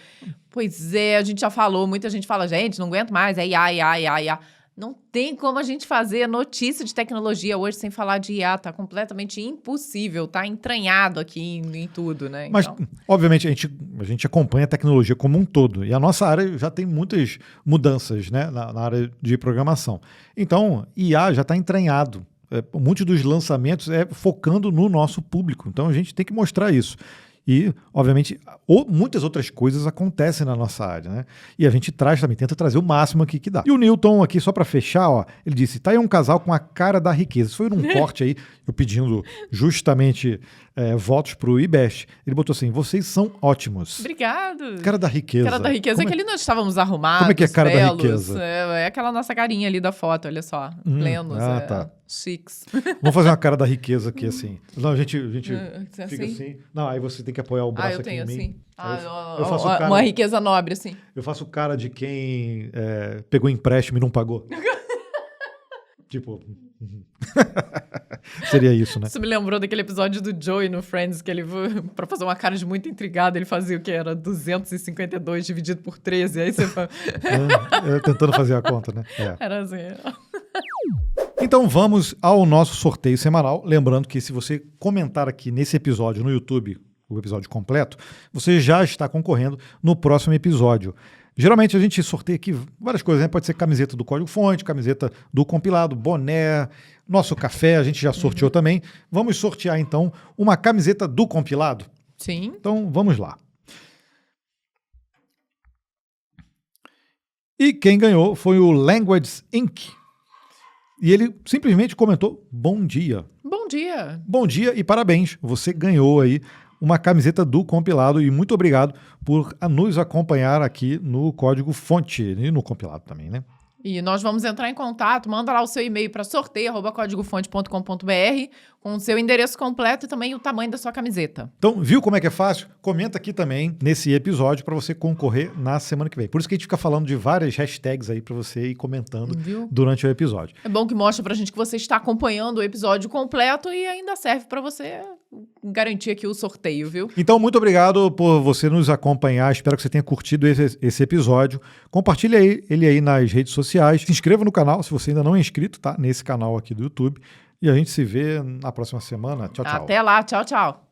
Pois é, a gente já falou, muita gente fala, gente, não aguento mais, é IA. Não tem como a gente fazer notícia de tecnologia hoje sem falar de IA, tá completamente impossível, tá entranhado aqui em tudo, né? Mas, obviamente, a gente acompanha a tecnologia como um todo, e a nossa área já tem muitas mudanças, né, na área de programação. Então, IA já está entranhado. Muitos dos lançamentos focando no nosso público, então a gente tem que mostrar isso. E, obviamente, muitas outras coisas acontecem na nossa área, né? E a gente tenta trazer o máximo aqui que dá. E o Newton aqui, só para fechar, ele disse, tá aí um casal com a cara da riqueza. Isso foi num corte aí, eu pedindo justamente votos pro IBEST. Ele botou assim, vocês são ótimos. Obrigado. Cara da riqueza. Cara da riqueza. Como É que ali nós estávamos arrumados, Como é que é cara da belos. riqueza? É aquela nossa carinha ali da foto, olha só. Plenos, tá. chiques. Vamos fazer uma cara da riqueza aqui, assim. Não, a gente Assim? fica assim. Não, aí você tem que apoiar o braço Eu aqui tenho em mim. assim. Aí eu faço cara, uma riqueza nobre, assim. eu faço cara de quem pegou empréstimo e não pagou. Tipo... Seria isso, né? Isso me lembrou daquele episódio do Joey no Friends, que ele, pra fazer uma cara de muito intrigado, ele fazia o que era 252 dividido por 13, aí você fala... Tentando fazer a conta, né? Era assim. Então vamos ao nosso sorteio semanal. Lembrando que se você comentar aqui nesse episódio no YouTube, o episódio completo, você já está concorrendo no próximo episódio. Geralmente a gente sorteia aqui várias coisas, né? Pode ser camiseta do Código Fonte, camiseta do compilado, boné, nosso café, a gente já sorteou também. Vamos sortear então uma camiseta do compilado? Sim. Então vamos lá. E quem ganhou foi o Language Inc. E ele simplesmente comentou, bom dia. Bom dia. Bom dia e parabéns, você ganhou aí uma camiseta do compilado e muito obrigado por nos acompanhar aqui no Código Fonte e no compilado também, né? E nós vamos entrar em contato, manda lá o seu e-mail para sorteio@códigofonte.com.br com o seu endereço completo e também o tamanho da sua camiseta. Então, viu como é que é fácil? Comenta aqui também nesse episódio para você concorrer na semana que vem. Por isso que a gente fica falando de várias hashtags aí para você ir comentando durante o episódio. É bom que mostra pra gente que você está acompanhando o episódio completo e ainda serve para você garantir aqui o sorteio, viu? Então, muito obrigado por você nos acompanhar. Espero que você tenha curtido esse episódio. Compartilhe ele aí nas redes sociais. Se inscreva no canal se você ainda não é inscrito, tá? Nesse canal aqui do YouTube. E a gente se vê na próxima semana. Tchau, tchau. Até lá. Tchau, tchau.